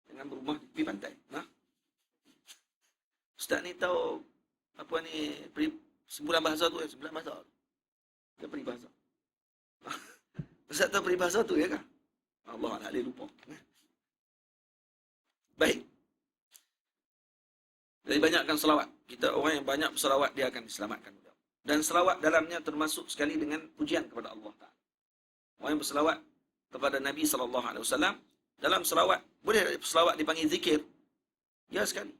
dengan berumah di tepi pantai? Ustaz ni tahu apa ni sebulan bahasa tu, sebulan bahasa. Dia peribahasa. Ustaz tahu peribahasa tu ya kan? Allah tak boleh lupa. Baik. Jadi banyakkan selawat. Kita orang yang banyak berselawat dia akan diselamatkan. Dan selawat dalamnya termasuk sekali dengan pujian kepada Allah Taala. Orang yang berselawat kepada Nabi SAW, dalam selawat boleh selawat dipanggil zikir. Ya sekali.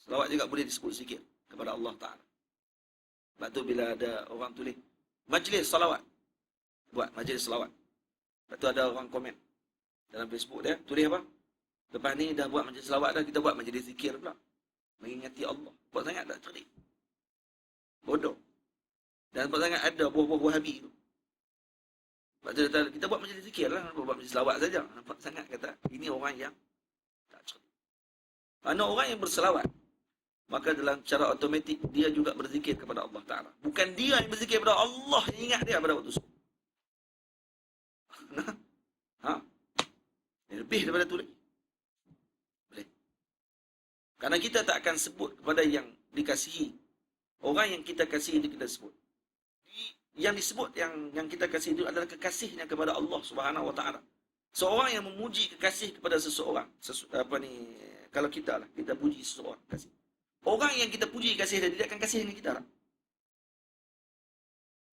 Selawat juga boleh disebut zikir kepada Allah Ta'ala. Sebab tu bila ada orang tulis majlis salawat, buat majlis salawat. Lepas tu ada orang komen dalam Facebook dia, tulis apa? Lepas ni dah buat majlis salawat dah, kita buat majlis zikir pula. Mengingati Allah. Buat sangat tak cerdik. Bodoh. Dan buat sangat ada buah-buah Wahabi tu. Sebab tu kita buat majlis zikir lah, buat majlis salawat saja. Nampak sangat kata, ini orang yang tak cerdik. Mana orang yang berselawat, maka dalam cara automatik dia juga berzikir kepada Allah Ta'ala. Bukan dia yang berzikir kepada Allah, yang ingat dia pada waktu itu. Lebih daripada itu lagi. Boleh. Karena kita tak akan sebut kepada yang dikasihi. Orang yang kita kasihi itu kita sebut. Yang disebut yang kita kasihi itu adalah kekasihnya kepada Allah Subhanahu Wa Ta'ala. Seorang yang memuji kekasih kepada seseorang. Kalau kita lah, kita puji seseorang kasih. Orang yang kita puji kasih dia akan kasih dengan kita lah.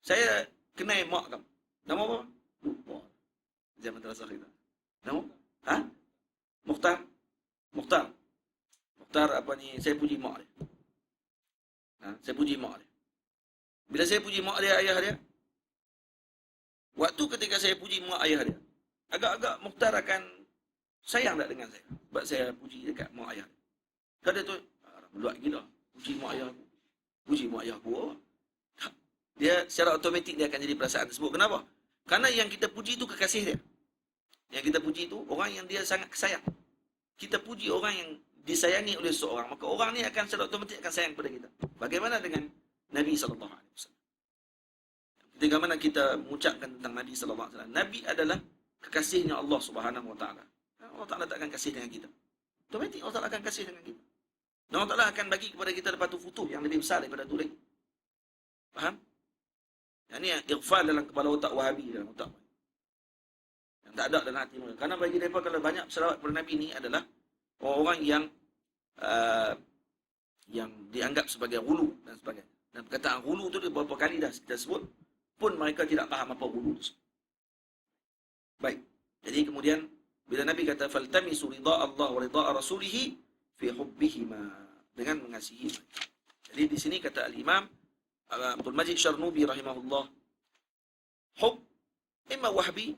Saya kenal mak kamu. Nama apa? Lupa. Zaman terasa kita. Nama? Mukhtar. Mukhtar saya puji mak dia. Saya puji mak dia. Bila saya puji mak dia, ayah dia, waktu ketika saya puji mak ayah dia, agak-agak Mukhtar akan sayang tak dengan saya. Sebab saya puji dekat mak ayah dia. Kata tu, meluat gila. Puji mak ayah aku. Puji mak ayah aku. Dia secara automatik dia akan jadi perasaan tersebut. Kenapa? Kerana yang kita puji itu kekasih dia. Yang kita puji itu orang yang dia sangat sayang. Kita puji orang yang disayangi oleh seorang, maka orang ni akan secara otomatik akan sayang kepada kita. Bagaimana dengan Nabi SAW? Ketika mana kita mengucapkan tentang Nabi SAW, Nabi adalah kekasihnya Allah Subhanahu Wa Taala. Allah Taala tak akan kasih dengan kita. Otomatik Allah Taala akan kasih dengan kita. Dan Allah Taala akan bagi kepada kita lepas tu futuh yang lebih besar daripada tu lagi. Faham? Yang ni ighfal dalam kepala otak Wahabi, dalam otak yang tak ada dalam hati mereka. Karena bagi mereka kalau banyak selawat kepada Nabi ni adalah orang-orang yang dianggap sebagai ghulu dan sebagainya. Dan perkataan ghulu tu beberapa kali dah kita sebut, pun mereka tidak faham apa ghulu tu. Baik. Jadi kemudian bila Nabi kata faltamisu ridha Allah wa ridha rasulih fi hubbihima, dengan mengasihi mereka. Jadi di sini kata al-Imam Abdul Majid Syarnubi rahimahullah, hub imma wahbi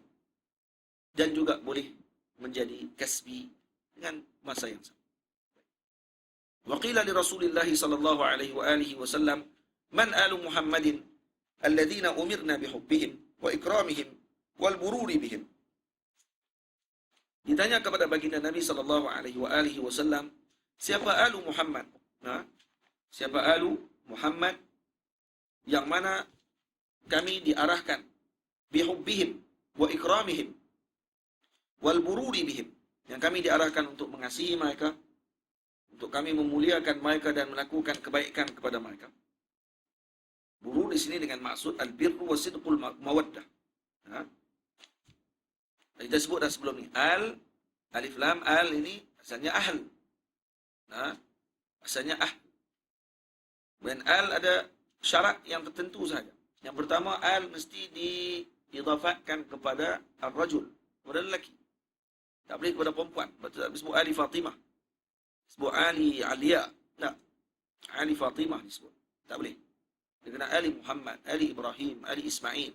dan juga boleh menjadi kasbi dengan masa yang sama. Wa qila li Rasulillah sallallahu alaihi wa alihi wasallam, man alu Muhammadin alladhina umirna bihubbihim wa ikramihim wal bururi bihim. Ditanya kepada baginda Nabi sallallahu alaihi wa alihi wasallam, siapa alu Muhammad? Siapa alu Muhammad yang mana kami diarahkan bihubbihim wa ikramihim wal bururi bihim, yang kami diarahkan untuk mengasihi mereka, untuk kami memuliakan mereka dan melakukan kebaikan kepada mereka. Burur di sini dengan maksud al-birru wa sidqul mawaddah. Kita sebut dah sebelum ni. Alif lam al ini asalnya ahl. Asalnya ahl. Dan al ada syarat yang tertentu saja. Yang pertama, al mesti diidafatkan kepada ar-rajul, kepada lelaki. Tak boleh kepada perempuan. Tak boleh sebut Ali Fatimah. Sebut Ali Alia. Tak. Ali Fatimah disebut. Tak boleh. Dia kena Ali Muhammad, Ali Ibrahim, Ali Ismail.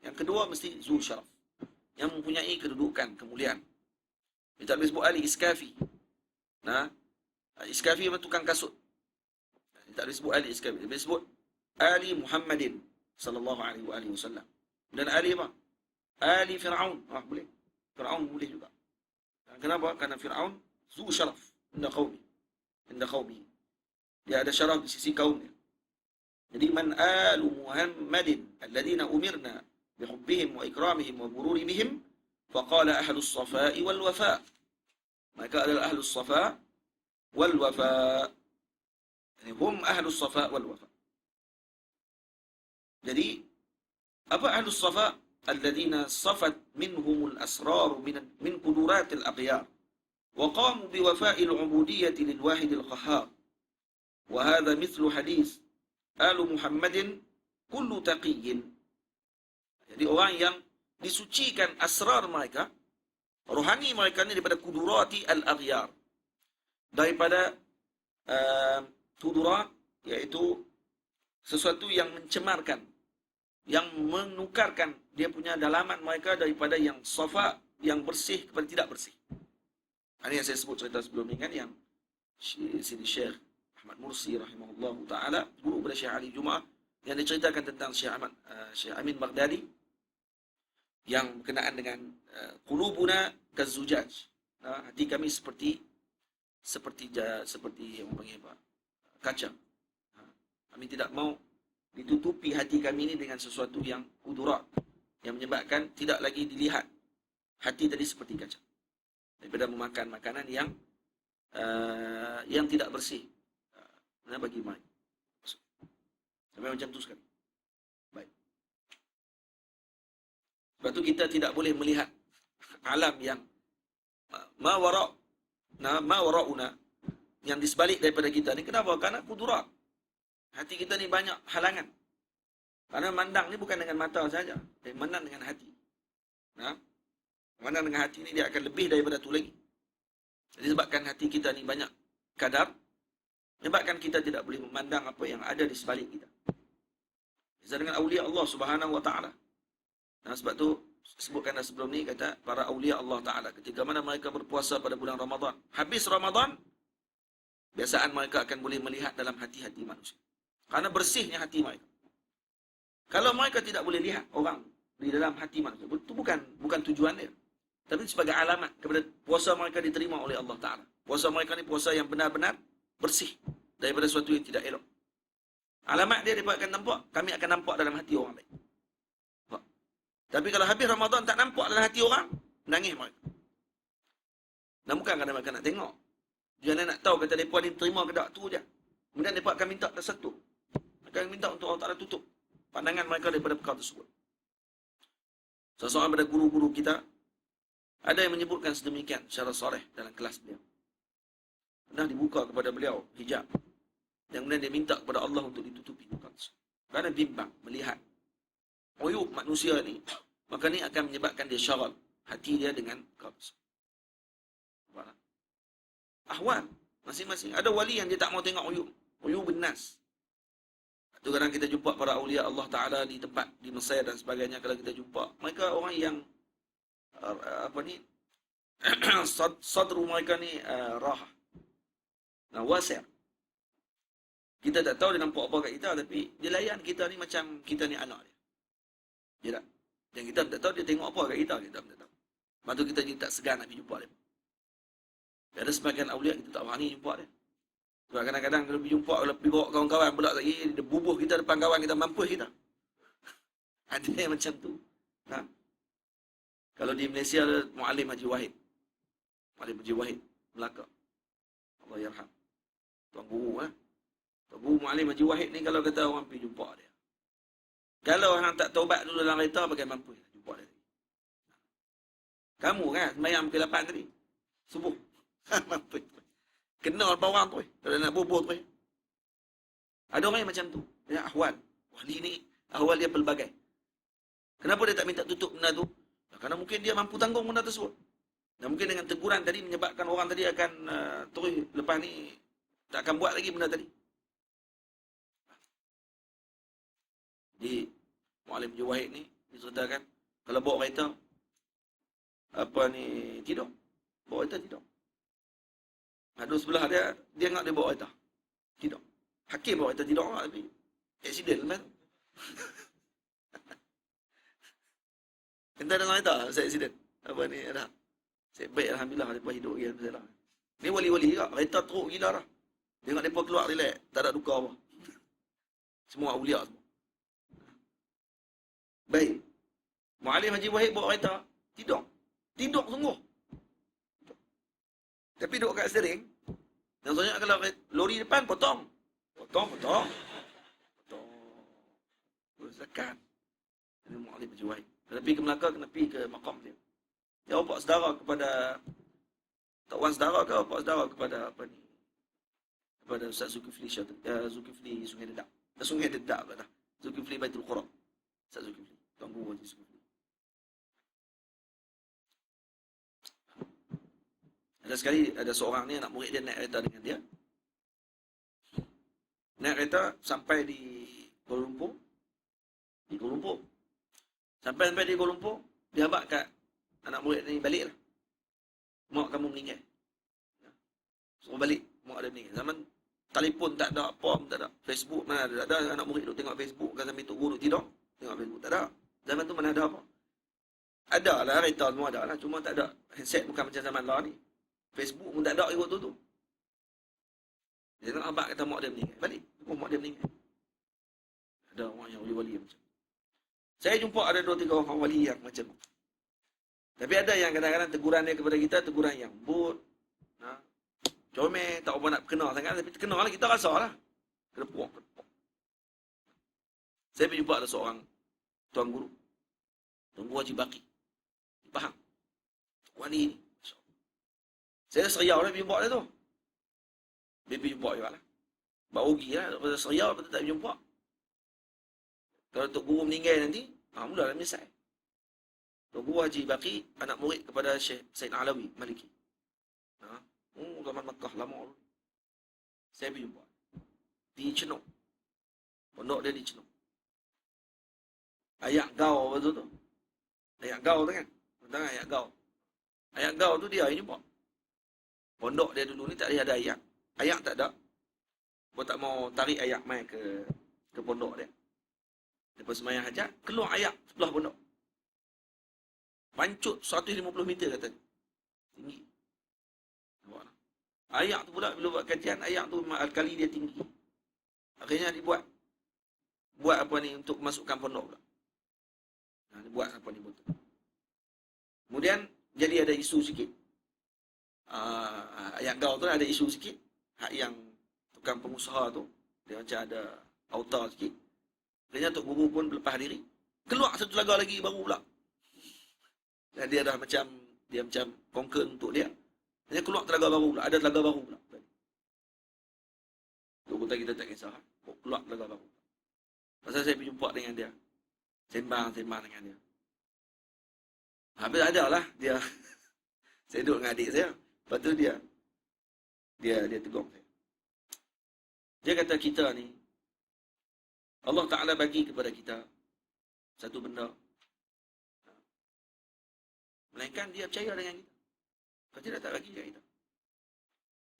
Yang kedua mesti Zul Syaraf, yang mempunyai kedudukan, kemuliaan. Dia tak boleh sebut Ali Iskafi. Iskafi memang tukang kasut. Dia tak boleh sebut Ali Iskafi. Dia boleh sebut Ali Muhammadin sallallahu alaihi wasallam. Dan Ali apa? Ali Fir'aun. Boleh. Fir'aun boleh juga. Kenapa? Karena Fir'aun Zul Syaraf inda qawmi. Dia ada syaraf di sisi kaumnya. Jadi man alu Muhammadin alladhina umirna bihubbihim wa ikramihim wa bururi bihim, faqala ahlus safa'i wal wafa. Mereka adalah ahlus safa wal wafa. Yani hum ahlus safa wal wafa. Jadi apa ahlus safa? Alladhina safat minhumul asrar min quduratil aqyar wa qamu biwafa'il ubudiyyati lil wahidil qahhar. Wa hadha mithlu hadis alu Muhammadin kullu taqiyyin. Jadi orang yang disucikan asrar mereka, rohani mereka ni daripada kudurati al-aghyar, daripada kudurat, iaitu sesuatu yang mencemarkan, yang menukarkan dia punya dalaman mereka daripada yang safa, yang bersih kepada tidak bersih. Ini yang saya sebut cerita sebelum ni kan, yang Sidi Syekh Ahmad Mursi rahimahullahu ta'ala, guru kepada Syekh Ali Jumaah, yang diceritakan tentang Syekh Amin Baghdadi, yang berkenaan dengan qulubuna kazzujaj. Hati kami seperti yang panggil apa? Kaca. Kami tidak mau ditutupi hati kami ini dengan sesuatu yang kudurat, yang menyebabkan tidak lagi dilihat hati tadi seperti kaca, daripada memakan makanan yang tidak bersih. Bagi mai. Sampai macam tu sekali. Baik. Sebab tu kita tidak boleh melihat alam yang ma wara'una, yang di sebalik daripada kita ni. Kenapa? Karena kudurat. Hati kita ni banyak halangan. Karena mandang ni bukan dengan mata saja, tapi mandang dengan hati. Mandang dengan hati ni dia akan lebih daripada tu lagi. Jadi sebabkan hati kita ni banyak kadar, menyebabkan kita tidak boleh memandang apa yang ada di sebalik kita. Bisa dengan awliya Allah Subhanahu wa ta'ala. Sebab tu sebutkan sebelum ni, kata para awliya Allah Ta'ala, ketika mana mereka berpuasa pada bulan Ramadan, habis Ramadan, biasaan mereka akan boleh melihat dalam hati-hati manusia. Karena bersihnya hati mereka. Kalau mereka tidak boleh lihat orang di dalam hati manusia, itu bukan tujuan dia. tapi sebagai alamat kepada puasa mereka diterima oleh Allah Ta'ala. Puasa mereka ni puasa yang benar-benar bersih daripada sesuatu yang tidak elok. Alamat dia mereka akan nampak, kami akan nampak dalam hati orang lain. Tapi kalau habis Ramadan tak nampak dalam hati orang, nangis mereka. Dan bukan kerana mereka nak tengok. Dia nak tahu kata mereka ni terima ke tak, tu je. Kemudian mereka akan minta tersatu. Mereka akan minta untuk Allah Ta'ala tutup pandangan mereka daripada perkara tersebut. Seseorang daripada guru-guru kita, ada yang menyebutkan sedemikian secara sarih dalam kelas beliau. Pernah dibuka kepada beliau hijab. Dan kemudian dia minta kepada Allah untuk ditutupi perkara tersebut. Kerana bimbang melihat uyub manusia ni, maka ni akan menyebabkan dia syaral hati dia dengan perkara tersebut. Ahwal masing-masing. Ada wali yang dia tak mau tengok uyub bin-nas. Itu kadang kita jumpa para awliya Allah Ta'ala di tempat di Mesir dan sebagainya. Kalau kita jumpa, mereka orang yang sadru mereka ni rahah, wasir. Kita tak tahu dia nampak apa kat kita, tapi dia layan kita ni macam kita ni anak dia. Ya tak? Dan kita tak tahu dia tengok apa kat kita tak tahu. Lepas tu kita jadi tak segan nak pergi jumpa dia. Ada sebagian awliya kita tak berani jumpa dia. Sebab kadang-kadang kalau pergi jumpa, kalau pergi bawa kawan-kawan pula lagi, dia bubuh kita depan kawan kita, mampus kita. Ada yang macam tu. Ha? Kalau di Malaysia ada Mu'alim Haji Wahid. Mu'alim Haji Wahid, Melaka. Allah yarham. Tuan Guru. Tuan Guru Mu'alim Haji Wahid ni kalau kata orang pergi jumpa dia. Kalau orang tak taubat dulu dalam kereta, pakai mampus jumpa dia. Kamu kan, sembahyang pukul 8 tadi. Subuh. Mampus. Kenal bawang tu. Kalau nak bubur tu. Ada orang yang macam tu. Dia ahwal. Wali ni, ahwal dia pelbagai. Kenapa dia tak minta tutup benda tu? Kerana mungkin dia mampu tanggung benda tersebut. Dan mungkin dengan teguran tadi menyebabkan orang tadi akan terus lepas ni tak akan buat lagi benda tadi. Di Mu'alim Haji Wahid ni diceritakan kalau bawa kereta tidur. Bawa kereta tidur. Ada sebelah dia ingat dia bawa kereta. Tidur. Hakim bawa kereta tidur tapi aksiden lepas tu. Entah dalam kereta saya aksiden. Ada. Saya baik alhamdulillah depa hidup lagi alhamdulillah. Ni wali-wali juga, kereta teruk gila dah. Tengok depa keluar relax, tak ada duka apa. Semua awliya semua. Baik. Mu'alim Haji Wahid bawa kereta, tidur. Tidur sungguh. Tapi duduk kat steering. Dan soalnya kalau lori depan potong. Potong. Zakat. Ini Mu'alim Haji Wahid. Kena pergi ke Melaka, kena pergi ke makam dia. Dia opak saudara kepada tak wan saudara ke opak saudara kepada kepada Ustaz Zulkifli Zulkifli Sungai Dedak. Sungai Dedak dah. Zulkifli Baitul Qura. Ustaz Zulkifli. Tuan Guru Haji Zulkifli. Ada sekali ada seorang ni anak murid dia naik kereta dengan dia. Naik kereta sampai di Kuala Lumpur. Sampai di Kuala Lumpur, dia habaq kat anak murid ni baliklah. Mak kamu meninggal. Suruh balik, mak ada meninggal. Zaman telefon tak ada, apa pun tak ada. Facebook mana ada. Ada anak murid duk tengok Facebook kan sambil tok guru tidur. Tengok Facebook tak ada. Zaman tu mana ada apa. Ada lah kereta semua ada lah. Cuma tak ada. Handset bukan macam zaman lah ni. Facebook pun tak ada ikut tu. Dia tengok abang kata mak dia meninggal. Balik. Mak dia meninggal. Ada orang yang wali-wali macam. Saya jumpa ada 2-3 orang wali yang macam tu. Tapi ada yang kadang-kadang teguran dia kepada kita, teguran yang lembut. Comel, tak apa nak kenal sangat. Tapi terkenal lah, kita rasa lah. Kelepuk. Saya pergi jumpa ada seorang Tuan Guru Haji Baki. Faham? Wali ni. Saya seriau lah pergi jumpa dia tu. Dia pergi jumpa juga lah. Buat rugi lah. Pasal seriau, betul tak pergi jumpa. Kalau Tok Guru meninggal nanti, mulalah menyesal. Tok Guru Haji Baki, anak murid kepada Syekh Said Alawi Maliki. Zaman Makkah lama dulu. Saya pergi jumpa. Di Cenok. Pondok dia di Cenok. Ayak Gau betul tu. Ayak Gau tu kan? Tentang Ayak Gau. Ayak Gau tu dia yang jumpa. Pondok dia dulu ni tak ada ayak. Ayak tak ada. Dia tak mau tarik ayak mai ke pondok dia. Lepas sembahyang hajat, keluar ayak sebelah pondok. Pancut 150 meter kata. Tinggi. Nampak tak? Ayak tu pula bila buat kajian, ayak tu kali dia tinggi. Akhirnya dibuat. Buat apa ni untuk masukkan pondok pula. Buat apa ni betul. Kemudian jadi ada isu sikit. Ayat gaul tu ada isu sikit. Hak yang tukang pengusaha tu, dia macam ada auta sikit. Akhirnya Tok Guru pun berlepas diri. Keluar satu laga lagi baru pula. Dan dia dah macam conquer untuk dia. Dia keluar telaga baru pula. Ada telaga baru pula. Tok Guru kita tak kisah. Keluar telaga baru. Pasal saya pergi jumpa dengan dia. Sembang dengan dia. Habis ada lah dia. Saya duduk dengan adik saya. Lepas tu dia tegur saya. Dia kata kita ni, Allah Ta'ala bagi kepada kita satu benda. Melainkan dia percaya dengan kita. Kalau tidak tak bagi kat kita.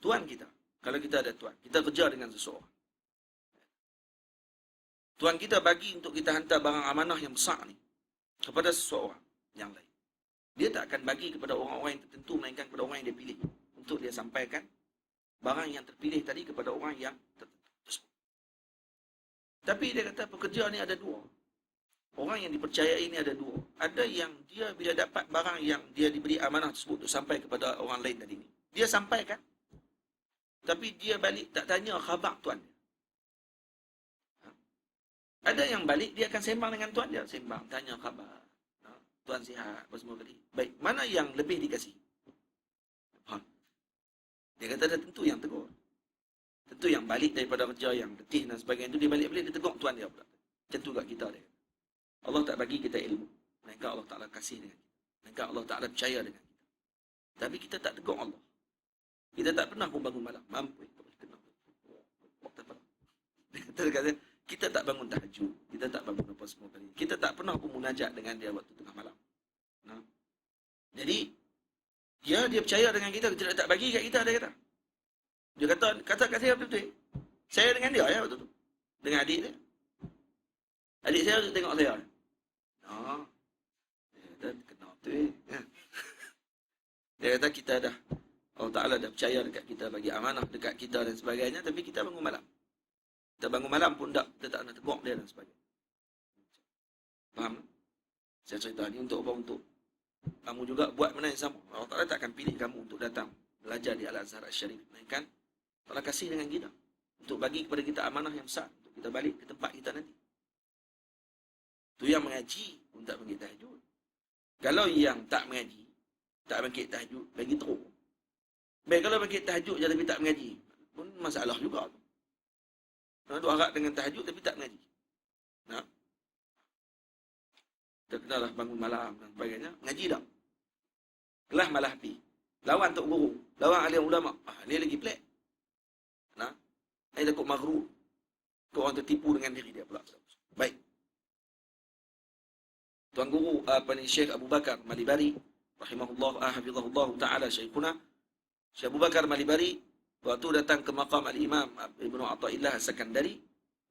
Tuan kita. Kalau kita ada tuan. Kita kerja dengan seseorang. Tuan kita bagi untuk kita hantar barang amanah yang besar ni kepada seseorang yang lain. Dia tak akan bagi kepada orang-orang yang tertentu, melainkan kepada orang yang dia pilih. Untuk dia sampaikan barang yang terpilih tadi kepada orang yang tertentu. Tapi dia kata pekerja ni ada dua. Orang yang dipercayai ini ada dua. Ada yang dia bila dapat barang yang dia diberi amanah tersebut untuk sampai kepada orang lain tadi ni, dia sampaikan. Tapi dia balik tak tanya khabar tuan dia. Ada yang balik dia akan sembang dengan tuan dia, sembang tanya khabar. Tuan sihat apa semua tadi. Baik, mana yang lebih dikasih? Dia kata ada tentu yang tegur. Tentu yang balik daripada kerja yang letih dan sebagainya itu dia balik-balik dia tegur tuan dia pula. Macam tu kat kita dia. Allah tak bagi kita ilmu. Melainkan Allah Ta'ala kasih dengan kita. Melainkan Allah Ta'ala percaya dengan kita. Tapi kita tak tegur Allah. Kita tak pernah pun bangun malam. Mampu. Dia kata, kita tak bangun tahajud. Kita tak bangun apa semua kali. Kita tak pernah pun munajat dengan dia waktu tengah malam. Nah. Jadi, dia percaya dengan kita. Kita tak bagi kat kita, dia kata. Dia kata kat saya betul-betul. Saya dengan dia ya betul-betul. Dengan adik dia. Adik saya tengok saya. Dia kata, kena betul. Dia kata kita dah, Allah Ta'ala dah percaya dekat kita, bagi amanah dekat kita dan sebagainya, tapi kita bangun malam. Kita bangun malam pun kita tak nak tegur dia dan sebagainya. Faham? Saya cerita ni untuk apa? Untuk kamu juga buat benda yang sama. Allah Ta'ala tak akan pilih kamu untuk datang belajar di Al-Azhar Al-Syarif. Melainkan Allah kasih dengan kita untuk bagi kepada kita amanah yang besar untuk kita balik ke tempat kita nanti. Tu yang mengaji pun tak bangkit tahajud. Kalau yang tak mengaji, tak bangkit tahajud, bagi teruk. Baik, kalau bangkit tahajud je tapi tak mengaji, pun masalah juga tu. Tu harap dengan tahajud tapi tak mengaji. Nah. Kita kenalah bangun malam dan sebagainya. Ngaji tak? Kelas malah api. Lawan Tok Guru. Lawan alim ulama. Dia lagi pelik. Nah. Dia takut maghrur. Kau orang tertipu dengan diri dia pula. Baik. Tuan Guru Syekh Abu Bakar Malibari rahimahullah hafizahullah taala syekhuna Syekh Abu Bakar Malibari waktu datang ke maqam al-Imam Ibnu Athaillah As-Sakandari,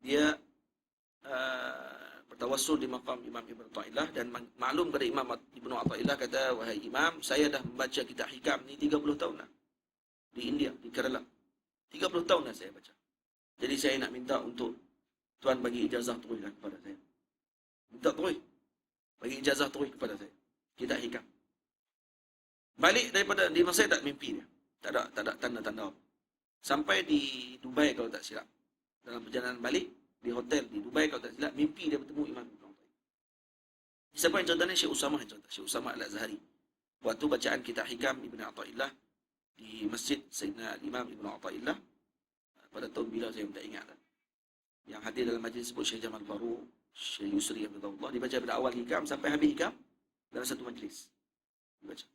dia bertawassul di maqam Imam Ibnu Athaillah dan maklum kepada Imam Ibnu Athaillah, kata, wahai Imam, saya dah membaca kitab hikam ni 30 tahun dah di India, di Kerala. 30 tahun dah saya baca. Jadi saya nak minta untuk tuan bagi ijazah teruslah kepada saya. Minta terus. Bagi ijazah terus kepada saya. Kitab hikam. Balik daripada di masa saya tak mimpi dia. Tak ada tanda-tanda apa. Sampai di Dubai kalau tak silap. Dalam perjalanan balik di hotel di Dubai kalau tak silap, mimpi dia bertemu Imam Ibn Athaillah. Siapa yang contohnya? Syekh Usamah yang contoh. Syekh Usamah Al-Azhari. Waktu bacaan kitab hikam Ibn Athaillah di Masjid Sayyidina Imam Ibn Athaillah pada tahun bila saya tak ingat dah. Yang hadir dalam majlis sebut Syekh Jamal Faruq, Syekh Yusri Abdullah, dibaca pada awal hikam sampai habis hikam dalam satu majlis. Dibaca.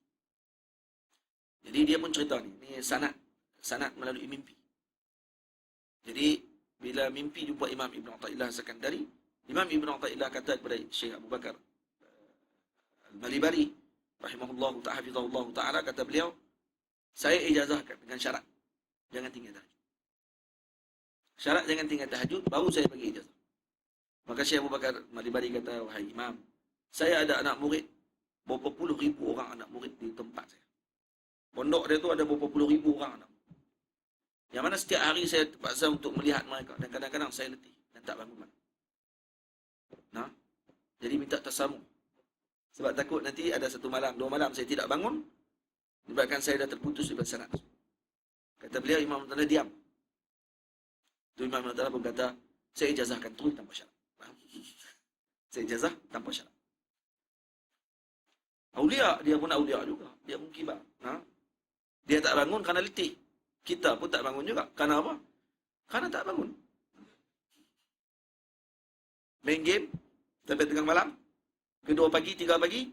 Jadi dia pun cerita ni sanad melalui mimpi. Jadi bila mimpi jumpa Imam Ibn Athaillah Sakandari, Imam Ibn Athaillah kata kepada Syekh Abu Bakar Al-Malibari rahimahullahu ta'ala, kata beliau, saya ijazahkan dengan syarat jangan tinggal tahajud. Syarat jangan tinggal tahajud, baru saya bagi ijazah. Maka Syekh Abu Bakar Malibari kata, wahai Imam, saya ada anak murid berapa puluh ribu orang anak murid di tempat saya. Pondok dia tu ada berapa puluh ribu orang anak. Yang mana setiap hari saya terpaksa untuk melihat mereka. Dan kadang-kadang saya letih dan tak bangun. Nah, jadi minta tasamu. Sebab takut nanti ada satu malam, 2 malam saya tidak bangun. Sebabkan saya dah terputus daripada sanad. Kata beliau, Imam Mu'tala diam. Tu Imam Mu'tala pun kata, saya ijazahkan terus tanpa syarat. Saya ijazah tanpa syarat. Aulia, dia pun aulia juga. Dia pun kibar. Ha? Dia tak bangun kerana letih. Kita pun tak bangun juga. Kerana apa? Kerana tak bangun. Main game sampai tengah malam. 2 pagi, 3 pagi.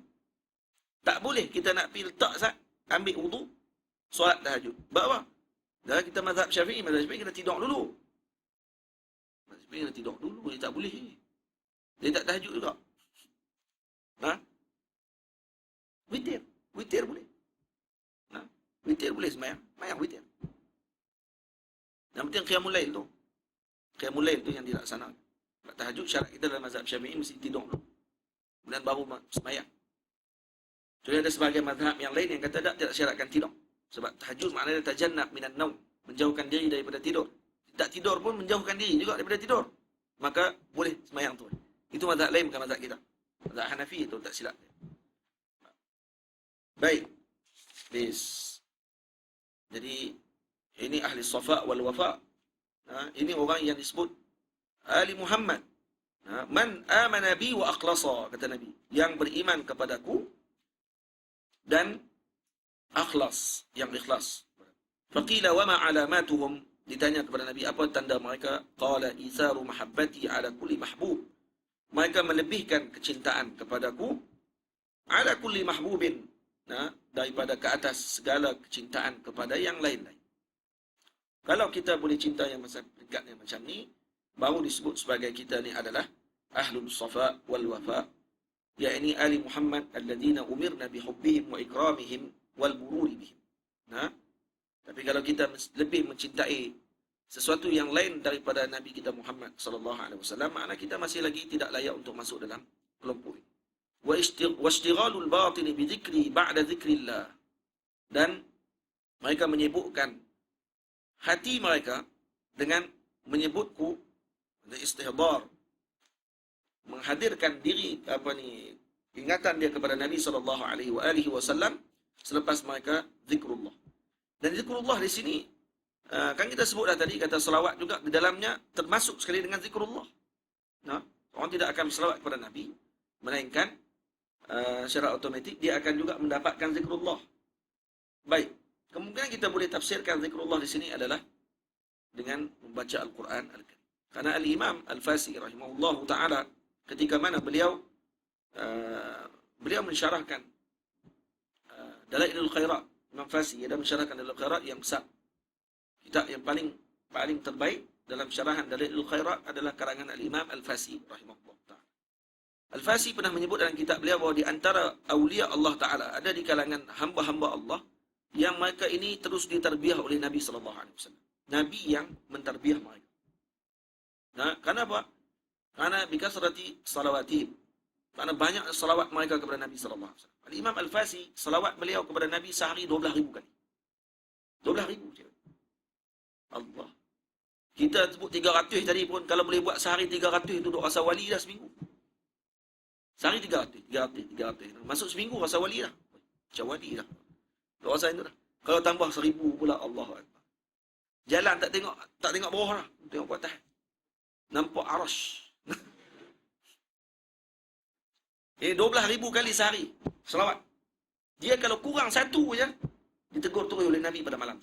Tak boleh kita nak pergi letak sat, ambil wudu, solat tahajud. Sebab apa? Dalam kita mazhab Syafi'i, kita tidur dulu. Mazhab Syafi'i kena tidur dulu. Dia tak boleh. Dia tak tahajud juga. Ha? Witir. Witir boleh. Ha? Witir boleh semayang. Semayang witir. Yang penting qiyamul lail tu. Qiyamul lail tu yang dilaksanakan. Tahajud syarat kita dalam mazhab Syafi'i mesti tidur dulu. Kemudian baru semayang. Jadi ada sebahagian mazhab yang lain yang kata tidak syaratkan tidur. Sebab tahajud maknanya tajannab minan naum, menjauhkan diri daripada tidur. Tak tidur pun menjauhkan diri juga daripada tidur. Maka boleh semayang tu. Itu mazhab lain bukan mazhab kita. Mazhab Hanafi itu tak silap. Baik. Bis. Jadi ini ahli safa wal wafa. Ini orang yang disebut Ali Muhammad. Man amana bi wa akhlasa, kata Nabi, yang beriman kepadaku dan akhlas, yang ikhlas. Faqila wa ma alamatuhum, ditanya kepada Nabi apa tanda mereka. Qala isaru mahabbati ala kulli mahbub, mereka melebihkan kecintaan kepadaku ala kulli mahbubin, daripada ke atas segala kecintaan kepada yang lain-lain. Kalau kita boleh cinta yang dekatnya macam ni, baru disebut sebagai kita ni adalah ahlul safa wal wafa, yakni ali Muhammad alladhina umirna bihubbihim wa ikramihim wal bururi bihim. Tapi kalau kita lebih mencintai sesuatu yang lain daripada Nabi kita Muhammad sallallahu alaihi wasallam, makna kita masih lagi tidak layak untuk masuk dalam kelompok ini. Wa ishtighalul batin bi dzikri ba'da dzikrillah, dan mereka menyibukkan hati mereka dengan menyebutku, istihdar, menghadirkan diri ingatan dia kepada Nabi sallallahu alaihi wasallam selepas mereka zikrullah. Dan zikrullah di sini kan kita sebut dah tadi, kata selawat juga di dalamnya termasuk sekali dengan zikrullah. Orang tidak akan berselawat kepada Nabi melainkan secara automatik dia akan juga mendapatkan zikrullah. Baik, kemungkinan kita boleh tafsirkan zikrullah di sini adalah dengan membaca Al-Quran Al-Karim. Karena Al-Imam Al-Fasi rahimahullahu ta'ala, ketika mana beliau mensyarahkan Dalailul Khairat, Imam Fasi dia mensyarahkan Dalailul Khairat yang besar. Kitab yang paling terbaik dalam syarahan Dalailul Khairat adalah karangan Al-Imam Al-Fasi rahimahullahu ta'ala. Al-Fasi pernah menyebut dalam kitab beliau bahawa di antara awliya Allah Ta'ala, ada di kalangan hamba-hamba Allah yang mereka ini terus ditarbiyah oleh Nabi SAW. Nabi yang mentarbiah mereka. Kenapa? Karena bikasrati salawatihim, karena banyak salawat mereka kepada Nabi SAW. Al-Imam Al-Fasi, salawat beliau kepada Nabi sehari 12,000 kali. 12,000. Allah. Kita sebut 300 tadi pun, kalau boleh buat sehari 300, duduk rasa wali dah seminggu. Sehari 300. Masuk seminggu rasa wali dah. Macam wali dah. Duduk rasa itu dah. Kalau tambah 1,000 pula, Allah Akbar. Jalan tak tengok bawah dah. Tengok ke atas. Nampak arash. 12,000 kali sehari selawat. Dia kalau kurang satu je, ditegur terus oleh Nabi pada malam.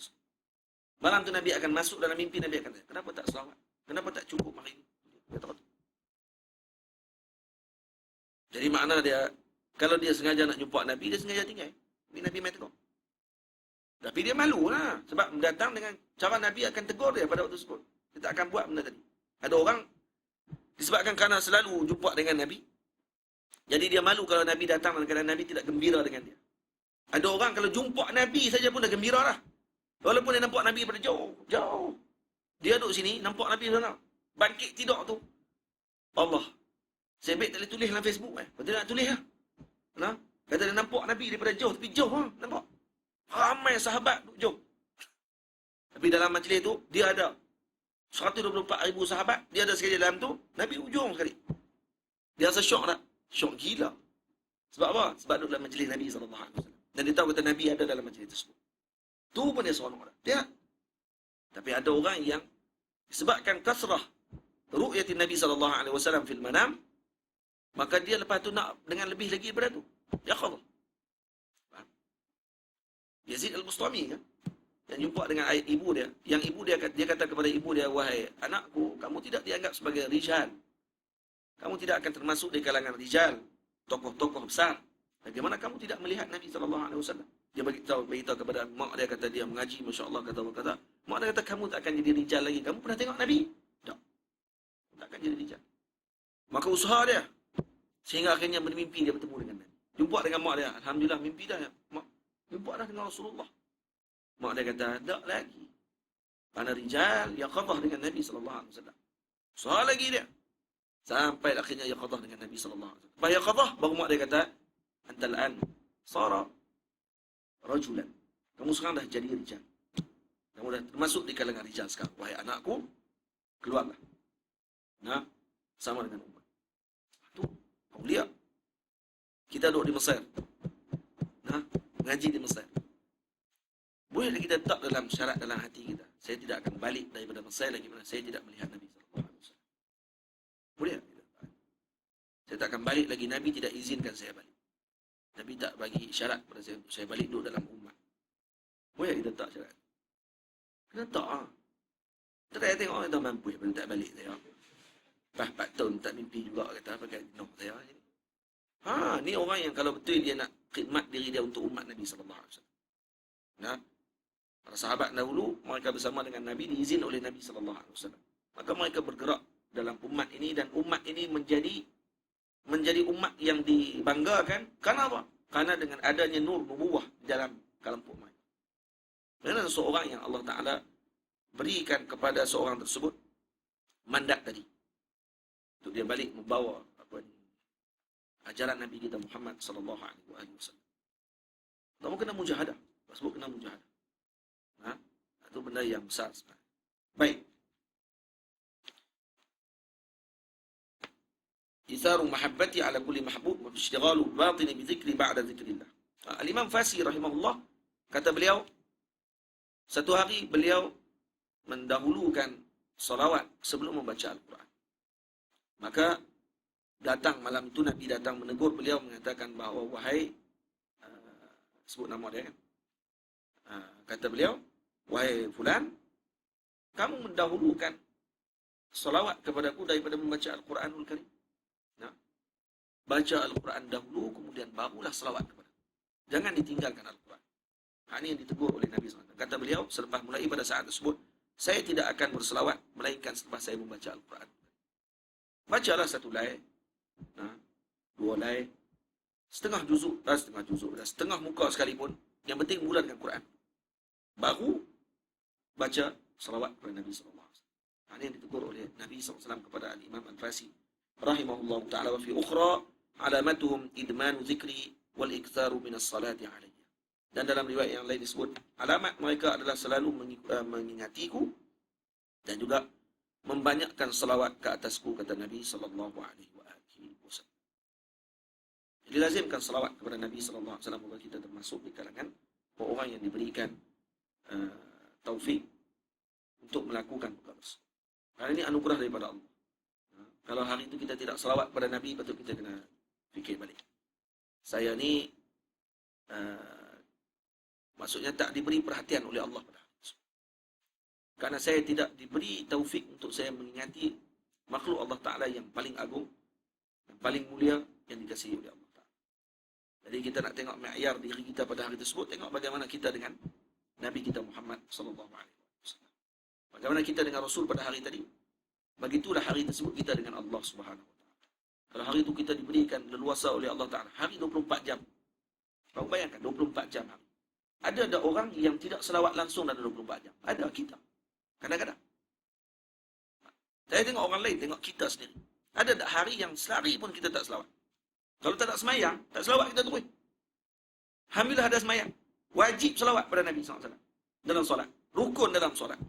Malam tu Nabi akan masuk dalam mimpi, Nabi akan tanya, kenapa tak selawat? Kenapa tak cukup hari ini? Dia tahu. Jadi makna dia, kalau dia sengaja nak jumpa Nabi, dia sengaja tinggal. Nabi main tegur. Tapi dia malu lah. Sebab datang dengan cara Nabi akan tegur dia pada waktu tersebut. Dia tak akan buat benda tadi. Ada orang, disebabkan kerana selalu jumpa dengan Nabi, jadi dia malu kalau Nabi datang dan kadang Nabi tidak gembira dengan dia. Ada orang kalau jumpa Nabi saja pun dah gembira lah. Walaupun dia nampak Nabi pada jauh. Dia duduk sini, nampak Nabi sana. Bangkit tidur tu. Allah. Saya baik tak boleh tulis dalam Facebook. Betul nak tulis lah. Kata dia nampak Nabi daripada jauh, tapi jauh nampak. Ramai sahabat duduk jauh. Tapi dalam majlis tu, dia ada 124,000 sahabat, dia ada sekali dalam tu, Nabi ujung sekali. Dia rasa syok tak? Syok gila. Sebab apa? Sebab duduk dalam majlis Nabi SAW. Dan dia tahu kata Nabi ada dalam majlis tersebut. Tu pun dia seronok tak? Dia. Tapi ada orang yang disebabkan kasrah ru'yatin Nabi SAW fil manam, maka dia lepas tu nak dengan lebih lagi daripada tu. Ya Allah. Yazid al-Bustami kan? Yang jumpa dengan ibu dia. Yang ibu dia kata kepada ibu dia, wahai anakku, kamu tidak dianggap sebagai rijal. Kamu tidak akan termasuk di kalangan rijal, tokoh-tokoh besar. Bagaimana kamu tidak melihat Nabi SAW? Dia beritahu kepada mak dia, kata dia mengaji, Masya Allah, kata. Mak dia kata, kamu tak akan jadi rijal lagi. Kamu pernah tengok Nabi? Tak. Tak akan jadi rijal. Maka usaha dia. Sehingga akhirnya bermimpi dia bertemu dengan Nabi. Jumpa dengan mak dia. Alhamdulillah, mimpi dah. Mak, jumpa dah dengan Rasulullah. Mak dia kata, tak lagi. Ana rijal, yaqadah dengan Nabi SAW. Usaha lagi dia. Sampai akhirnya yaqadah dengan Nabi SAW. Lepas yaqadah, baru mak dia kata, antal an sara rajulan. Kamu sekarang dah jadi rijal. Kamu dah termasuk di kalangan rijal sekarang. Wahai anakku, keluarlah. Nah, sama dengan umat. Itu, kau lihat. Kita duduk di Mesir. Nah, mengaji di Mesir. Boleh kita tak dalam syarat dalam hati kita, saya tidak akan balik daripada Mesir lagi mana saya tidak melihat Nabi SAW. Boleh tak? Saya tak akan balik lagi, Nabi tidak izinkan saya balik. Nabi tak bagi syarat pada saya untuk saya balik duduk dalam umat. Boleh kita tak syarat? Kena tak lah. Terakhir tengok orang tak mampu, dia tak balik saya. Lepas 4 tahun tak mimpi juga, kata pakai noh saya. Ni orang yang kalau betul dia nak khidmat diri dia untuk umat Nabi SAW. Nah, para sahabat dahulu, mereka bersama dengan Nabi, diizin oleh Nabi SAW. Maka mereka bergerak dalam umat ini, dan umat ini menjadi umat yang dibanggakan. Karena apa? Karena dengan adanya nur nubuwah dalam kelompok mereka. Kerana seorang yang Allah Ta'ala berikan kepada seorang tersebut mandat tadi, untuk dia balik membawa ajaran Nabi kita Muhammad SAW. Kamu kena mujahadah. Sebut kena mujahadah. Itu benda yang besar sebenarnya. Baik. Itharu mahabbati ala kulli mahbub wa ishtighalu batini bi dhikri ba'da dhikrillah. Al-Imam Fasi rahimahullah, kata beliau, satu hari beliau mendahulukan salawat sebelum membaca Al-Quran. Maka datang malam itu Nabi datang menegur beliau, mengatakan bahawa wahai, sebut nama dia kan, kata beliau, wahai fulan, kamu mendahulukan salawat kepadaku daripada membaca Al-Quranul Karim. Baca Al-Quran dahulu, kemudian barulah salawat kepada. Jangan ditinggalkan Al-Quran. Ini yang ditegur oleh Nabi SAW. Kata beliau, selepas mulai pada saat tersebut, saya tidak akan berselawat, melainkan selepas saya membaca Al-Quran. Bacalah satu lay, 2 lay, setengah juzuk, setengah muka sekalipun, yang penting mula dengan Quran. Baru baca salawat kepada Nabi SAW. Ini yang ditegur oleh Nabi SAW kepada Al-Imam Al-Fasi rahimahullah ta'ala. Wa fi ukhra alamatuhum idmanu zikri wal iktharu minas salati alayya. Dan dalam riwayat yang lain disebut, alamat mereka adalah selalu mengingatiku dan juga membanyakkan salawat ke atasku, kata Nabi sallallahu alaihi wasallam. Jadi lazimkan salawat kepada Nabi sallallahu alaihi wasallam, kita termasuk di kalangan orang yang diberikan taufik untuk melakukan perkara tersebut. Karena ini anugerah daripada Allah. Kalau hari itu kita tidak salawat pada Nabi, betul kita kena fikir balik. Saya ni maksudnya tak diberi perhatian oleh Allah pada hari itu. Karena saya tidak diberi taufik untuk saya mengingati makhluk Allah Ta'ala yang paling agung, yang paling mulia, yang dikasihi oleh Allah Ta'ala. Jadi kita nak tengok ma'yar diri kita pada hari tersebut, tengok bagaimana kita dengan Nabi kita Muhammad sallallahu alaihi wasallam. Bagaimana kita dengan Rasul pada hari tadi? Begitulah hari tersebut kita dengan Allah Subhanahu wa taala. Kalau hari itu kita diberikan leluasa oleh Allah Taala, hari 24 jam. Kau bayangkan 24 jam hari. Ada orang yang tidak selawat langsung dalam 24 jam. Ada kita. Kadang-kadang. Saya tengok orang lain, tengok kita sendiri. Ada tak hari yang selari pun kita tak selawat. Kalau tak nak semayang, tak selawat kita terus. Alhamdulillah ada semayang. Wajib selawat pada Nabi SAW dalam solat. Rukun dalam solat.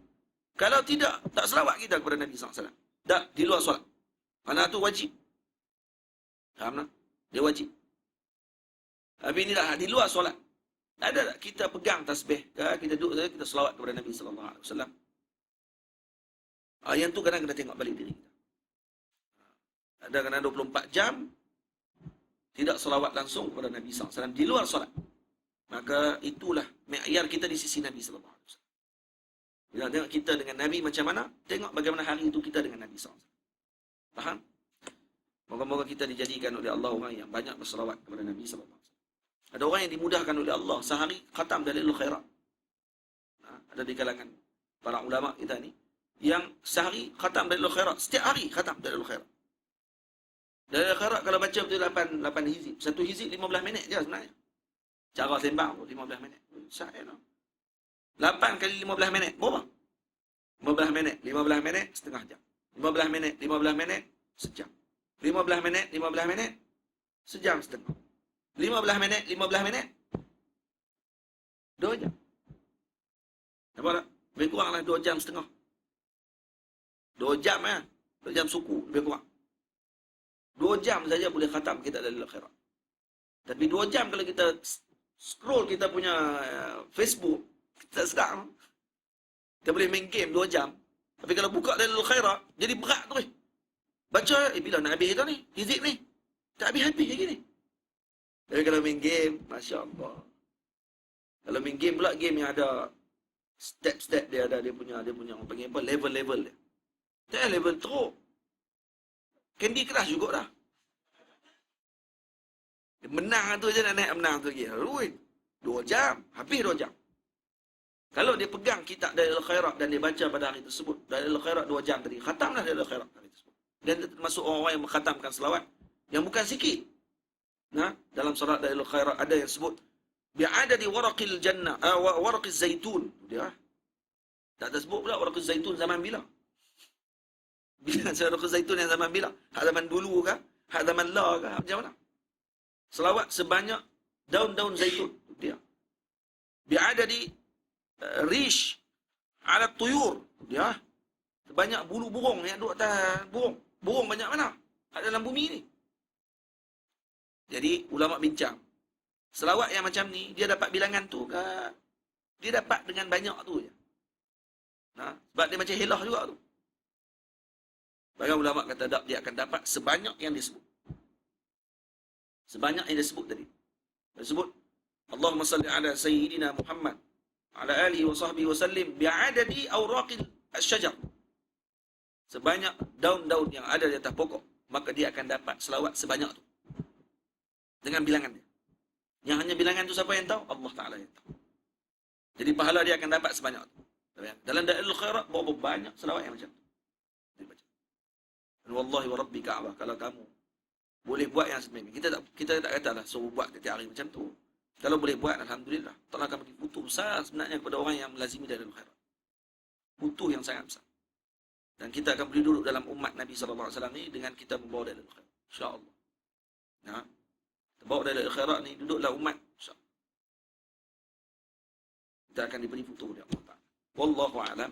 Kalau tidak, tak selawat kita kepada Nabi SAW. Tak, di luar solat. Kerana itu wajib. Faham tak? Dia wajib. Tapi ini dah di luar solat. Ada tak kita pegang tasbih ke, kita duduk saja, kita selawat kepada Nabi SAW. Yang tu kadang kena tengok balik diri kita. Ada kadang 24 jam, tidak selawat langsung kepada Nabi SAW di luar solat. Maka itulah mi'yar kita di sisi Nabi SAW. Bila tengok kita dengan Nabi macam mana, tengok bagaimana hari itu kita dengan Nabi SAW. Faham? Moga-moga kita dijadikan oleh Allah orang yang banyak berselawat kepada Nabi SAW. Ada orang yang dimudahkan oleh Allah sehari khatam Dalailul Khairat. Ada di kalangan para ulama kita ni yang sehari khatam Dalailul Khairat, setiap hari khatam Dalailul Khairat. Dalailul Khairat kalau baca betul 8 hizib. Satu hizib 15 minit je sebenarnya. Cara sembang 15 minit. Sahih no. 8 kali 15 minit, berapa? 15 minit, 15 minit, setengah jam. 15 minit, 15 minit, sejam. 15 minit, 15 minit, sejam setengah. 15 minit, 15 minit, 2 jam. Nampak tak? Lebih kuranglah 2 jam setengah. 2 jam 2 jam suku, lebih kurang. 2 jam saja boleh khatam kita Dalailul Khairat. Tapi 2 jam kalau kita scroll kita punya Facebook, kita sedang. Kita boleh main game 2 jam. Tapi kalau buka Dalailul Khairat, jadi berat tu. Baca, bila nak habis tu ni? Hizib ni. Tak habis-habis lagi ni. Tapi kalau main game, Masya Allah. Kalau main game pula, game yang ada step-step dia ada, dia punya orang panggil apa, level-level dia. Tak level teruk. Candy Crush juga dah. Dia menang tu je nak naik menang tu lagi. 2 jam, habis 2 jam. Kalau dia pegang kitab Dalailul Khairat dan dia baca pada hari tersebut, Dalailul Khairat 2 jam tadi, khatamlah Dalailul Khairat hari tersebut. Dan dia termasuk orang-orang yang mengkhatamkan selawat yang bukan sikit. Nah, dalam surat Dalailul Khairat ada yang sebut bi'adadi waraqil jannah, waraqiz zaitun. Dia tak ada sebut pula waraqiz zaitun zaman bila. Bila waraqiz zaitun yang zaman bila? Hak zaman dulu ke? Hak zaman la ke? Macam mana? Selawat sebanyak daun-daun zaitun. Dia bi'adadi rish ala tuyur. Dia sebanyak bulu burung yang duduk atas burung. Burung banyak mana? Ada dalam bumi ni. Jadi ulama bincang, selawat yang macam ni dia dapat bilangan tu ke? Dia dapat dengan banyak tu je. Nah, sebab dia macam helah juga tu. Bahkan ulama kata dia akan dapat sebanyak yang disebut. Sebanyak yang disebut tadi. Disebut Allahumma salli ala sayyidina Muhammad ala alihi wa sahbihi wa sallim bi'adadi awraqil asyajar. Sebanyak daun-daun yang ada di atas pokok, maka dia akan dapat selawat sebanyak tu. Dengan bilangan dia. Yang hanya bilangan tu siapa yang tahu? Allah Ta'ala yang tahu. Jadi pahala dia akan dapat sebanyak tu. Dalam Dalailul Khairat berapa banyak selawat yang macam tu. Dibaca. Dan wallahi wa rabbi Ka'bah, kalau kamu boleh buat yang sebenarnya, kita tak katalah suruh buat setiap hari macam tu. Kalau boleh buat, alhamdulillah. Allah akan bagi putu besar sebenarnya kepada orang yang melazimi Dalailul Khairat. Putu yang sangat besar. Dan kita akan boleh duduk dalam umat Nabi SAW ni dengan kita membawa Dalailul Khairat. InsyaAllah. Nah, bawa Dalailul Khairat ni, duduklah umat. InsyaAllah. Kita akan diberi putu oleh Allah Ta'ala. Wallahu a'lam.